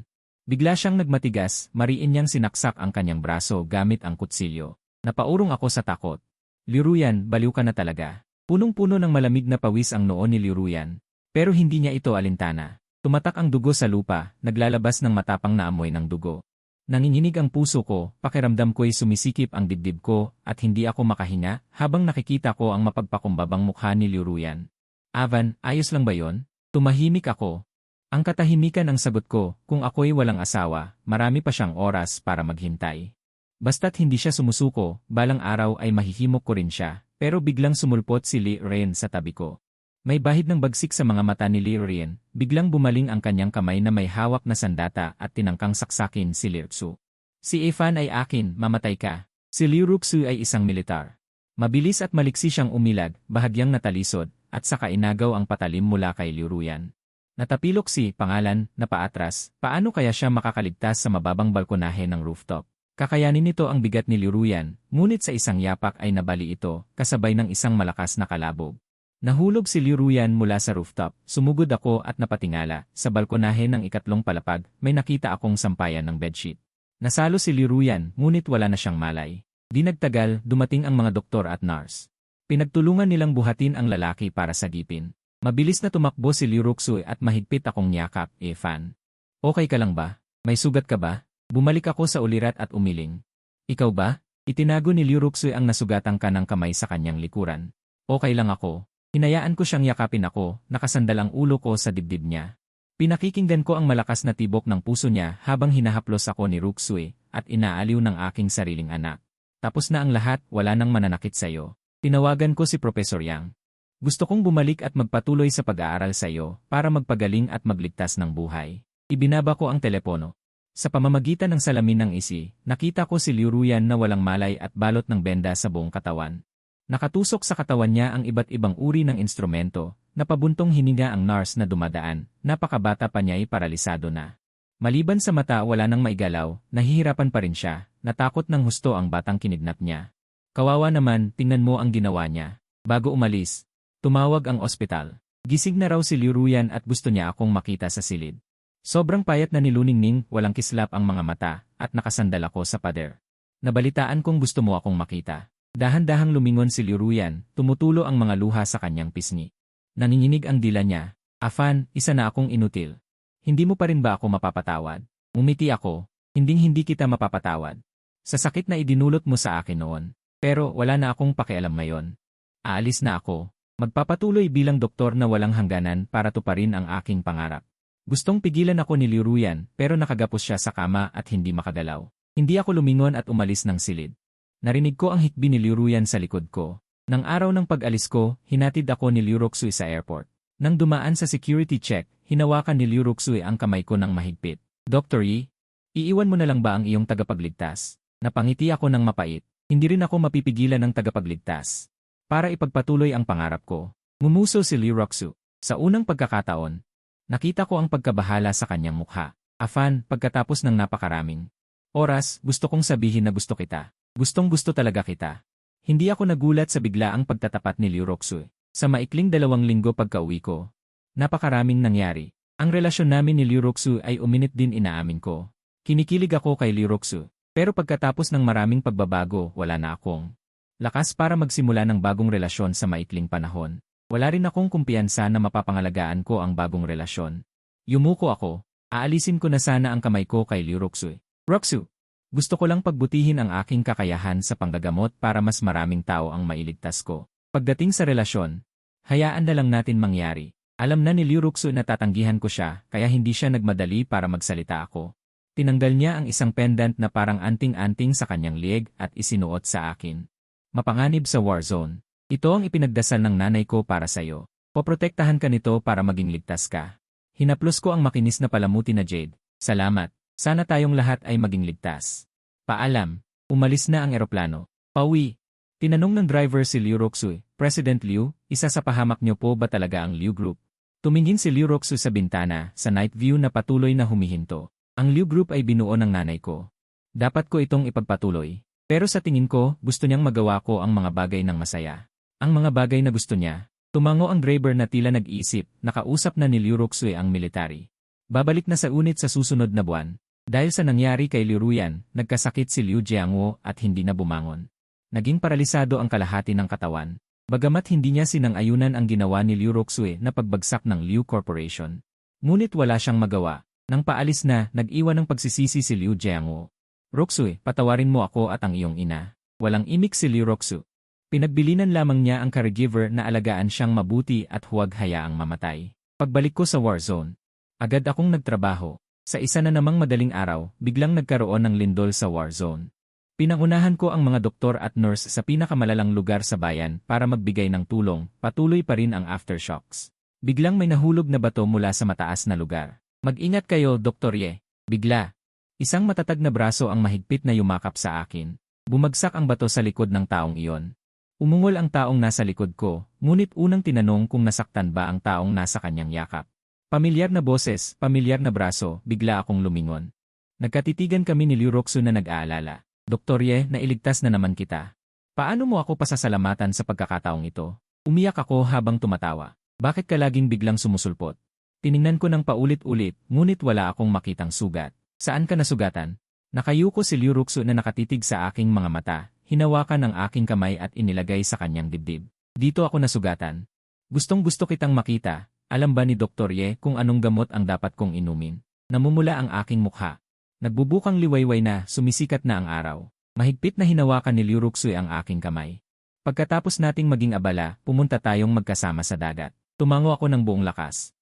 bigla siyang nagmatigas, mariin niyang sinaksak ang kanyang braso gamit ang kutsilyo. Napaurong ako sa takot. Liu Ruyan, baliw ka na talaga. Punong-puno ng malamig na pawis ang noo ni Liu Ruyan. Pero hindi niya ito alintana. Tumatak ang dugo sa lupa, naglalabas ng matapang na amoy ng dugo. Nanginginig ang puso ko, pakiramdam ko'y sumisikip ang dibdib ko, at hindi ako makahinga, habang nakikita ko ang mapagpakumbabang mukha ni Liu Ruyan. Avan, ayos lang ba yon? Tumahimik ako. Ang katahimikan ang sagot ko, kung ako'y walang asawa, marami pa siyang oras para maghintay. Basta't hindi siya sumusuko, balang araw ay mahihimok ko rin siya, pero biglang sumulpot si Li Ren sa tabi ko. May bahid ng bagsik sa mga mata ni Li Ren, biglang bumaling ang kanyang kamay na may hawak na sandata at tinangkang saksakin si Liu Ruxu. Si Afan ay akin, mamatay ka. Si Liu Ruxu ay isang militar. Mabilis at maliksi siyang umilag, bahagyang natalisod, at saka inagaw ang patalim mula kay Liu Ruyan. Natapilok si pangalan na paatras, paano kaya siya makakaligtas sa mababang balkonahe ng rooftop? Kakayanin nito ang bigat ni Liu Ruyan, ngunit sa isang yapak ay nabali ito, kasabay ng isang malakas na kalabog. Nahulog si Liu Ruyan mula sa rooftop, sumugod ako at napatingala, sa balkonahe ng ikatlong palapag, may nakita akong sampayan ng bedsheet. Nasalo si Liu Ruyan, ngunit wala na siyang malay. Di nagtagal, dumating ang mga doktor at nurse. Pinagtulungan nilang buhatin ang lalaki para sagipin. Mabilis na tumakbo si Liu Ruxu at mahigpit akong niyakap, Afan. Okay ka lang ba? May sugat ka ba? Bumalik ako sa ulirat at umiling. Ikaw ba? Itinago ni Liu Ruxu ang nasugatang kanang kamay sa kanyang likuran. Okay lang ako. Hinayaan ko siyang yakapin ako, nakasandal ang ulo ko sa dibdib niya. Pinakikinggan ko ang malakas na tibok ng puso niya habang hinahaplos ako ni Ruxu at inaaliw ng aking sariling anak. Tapos na ang lahat, wala nang mananakit sa'yo. Tinawagan ko si Professor Yang. Gusto kong bumalik at magpatuloy sa pag-aaral sa'yo para magpagaling at magligtas ng buhay. Ibinaba ko ang telepono. Sa pamamagitan ng salamin ng isi, nakita ko si Liu Ruyan na walang malay at balot ng benda sa buong katawan. Nakatusok sa katawan niya ang iba't ibang uri ng instrumento, napabuntong hininga ang nurse na dumadaan, napakabata pa niya'y paralisado na. Maliban sa mata wala nang maigalaw, nahihirapan pa rin siya, natakot ng husto ang batang kinidnap niya. Kawawa naman, tingnan mo ang ginawa niya. Bago umalis, tumawag ang ospital. Gising na raw si Liu Ruyan at gusto niya akong makita sa silid. Sobrang payat na niluningning, walang kislap ang mga mata, at nakasandal ako sa pader. Nabalitaan kong gusto mo akong makita. Dahan-dahang lumingon si Liu Ruyan, tumutulo ang mga luha sa kanyang pisngi. Nanginginig ang dila niya. Afan, isa na akong inutil. Hindi mo pa rin ba ako mapapatawad? Umiti ako, hinding-hindi kita mapapatawad. Sa sakit na idinulot mo sa akin noon. Pero wala na akong pakialam ngayon. Aalis na ako. Magpapatuloy bilang doktor na walang hangganan para tuparin ang aking pangarap. Gustong pigilan ako ni Liu Ruyan pero nakagapos siya sa kama at hindi makagalaw. Hindi ako lumingon at umalis ng silid. Narinig ko ang hikbi ni Liu Ruyan sa likod ko. Nang araw ng pag-alis ko, hinatid ako ni Liu Ruxu sa airport. Nang dumaan sa security check, hinawakan ni Liu Ruxu ang kamay ko ng mahigpit. Dr. Yi, iiwan mo na lang ba ang iyong tagapagligtas? Napangiti ako ng mapait. Hindi rin ako mapipigilan ng tagapagligtas. Para ipagpatuloy ang pangarap ko. Ngumuso si Liu Ruxu. Sa unang pagkakataon, nakita ko ang pagkabahala sa kanyang mukha. Afan, pagkatapos ng napakaraming Oras, gusto kong sabihin na gusto kita. Gustong-gusto talaga kita. Hindi ako nagulat sa biglaang pagtatapat ni Liu Roxu. Sa maikling 2 linggo pagka-uwi ko, napakaraming nangyari. Ang relasyon namin ni Liu Roxu ay uminit din, inaamin ko. Kinikilig ako kay Liu Roxu. Pero pagkatapos ng maraming pagbabago, wala na akong lakas para magsimula ng bagong relasyon sa maikling panahon. Wala rin akong kumpiyansa na mapapangalagaan ko ang bagong relasyon. Yumuko ako. Aalisin ko na sana ang kamay ko kay Liu Roxu. Roxu, gusto ko lang pagbutihin ang aking kakayahan sa panggagamot para mas maraming tao ang mailigtas ko. Pagdating sa relasyon, hayaan na lang natin mangyari. Alam na ni Liu Roxu na tatanggihan ko siya, kaya hindi siya nagmadali para magsalita ako. Tinanggal niya ang isang pendant na parang anting-anting sa kanyang lieg at isinuot sa akin. Mapanganib sa war zone. Ito ang ipinagdasal ng nanay ko para sa'yo. Poprotektahan ka nito para maging ligtas ka. Hinaplos ko ang makinis na palamuti na Jade. Salamat. Sana tayong lahat ay maging ligtas. Paalam. Umalis na ang eroplano. Pauwi. Tinanong ng driver si Liu Roxu, President Liu, isa sa pahamak niyo po ba talaga ang Liu Group? Tumingin si Liu Roxu sa bintana, sa night view na patuloy na humihinto. Ang Liu Group ay binuo ng nanay ko. Dapat ko itong ipagpatuloy. Pero sa tingin ko, gusto niyang magawa ko ang mga bagay ng masaya. Ang mga bagay na gusto niya. Tumango ang driver na tila nag-iisip, nakausap na ni Liu Roxu ang military. Babalik na sa unit sa susunod na buwan. Dahil sa nangyari kay Liu Ruyan, nagkasakit si Liu Jiangwo at hindi na bumangon. Naging paralisado ang kalahati ng katawan. Bagamat hindi niya sinang-ayunan ang ginawa ni Liu Roxu na pagbagsak ng Liu Corporation. Ngunit wala siyang magawa. Nang paalis na, nag-iwan ng pagsisisi si Liu Jiangwo. Roxu, patawarin mo ako at ang iyong ina. Walang imik si Liu Roxu. Pinagbilinan lamang niya ang caregiver na alagaan siyang mabuti at huwag hayaang mamatay. Pagbalik ko sa war zone, agad akong nagtrabaho. Sa isa na namang madaling araw, biglang nagkaroon ng lindol sa war zone. Pinangunahan ko ang mga doktor at nurse sa pinakamalalang lugar sa bayan para magbigay ng tulong, patuloy pa rin ang aftershocks. Biglang may nahulog na bato mula sa mataas na lugar. Mag-ingat kayo, Dr. Ye. Bigla. Isang matatag na braso ang mahigpit na yumakap sa akin. Bumagsak ang bato sa likod ng taong iyon. Umungol ang taong nasa likod ko, ngunit unang tinanong kung nasaktan ba ang taong nasa kanyang yakap. Pamilyar na boses, pamilyar na braso, bigla akong lumingon. Nagkatitigan kami ni Liu Roxu na nag-aalala. Dr. Ye, nailigtas na naman kita. Paano mo ako pasasalamatan sa pagkakataong ito? Umiyak ako habang tumatawa. Bakit ka laging biglang sumusulpot? Tiningnan ko ng paulit-ulit, ngunit wala akong makitang sugat. Saan ka nasugatan? Nakayuko si Liu Roxu na nakatitig sa aking mga mata, hinawakan ang aking kamay at inilagay sa kanyang dibdib. Dito ako nasugatan. Gustong-gusto kitang makita. Alam ba ni Dr. Ye kung anong gamot ang dapat kong inumin? Namumula ang aking mukha. Nagbubukang liwayway na, sumisikat na ang araw. Mahigpit na hinawakan ni Liu Roxu ang aking kamay. Pagkatapos nating maging abala, pumunta tayong magkasama sa dagat. Tumango ako ng buong lakas.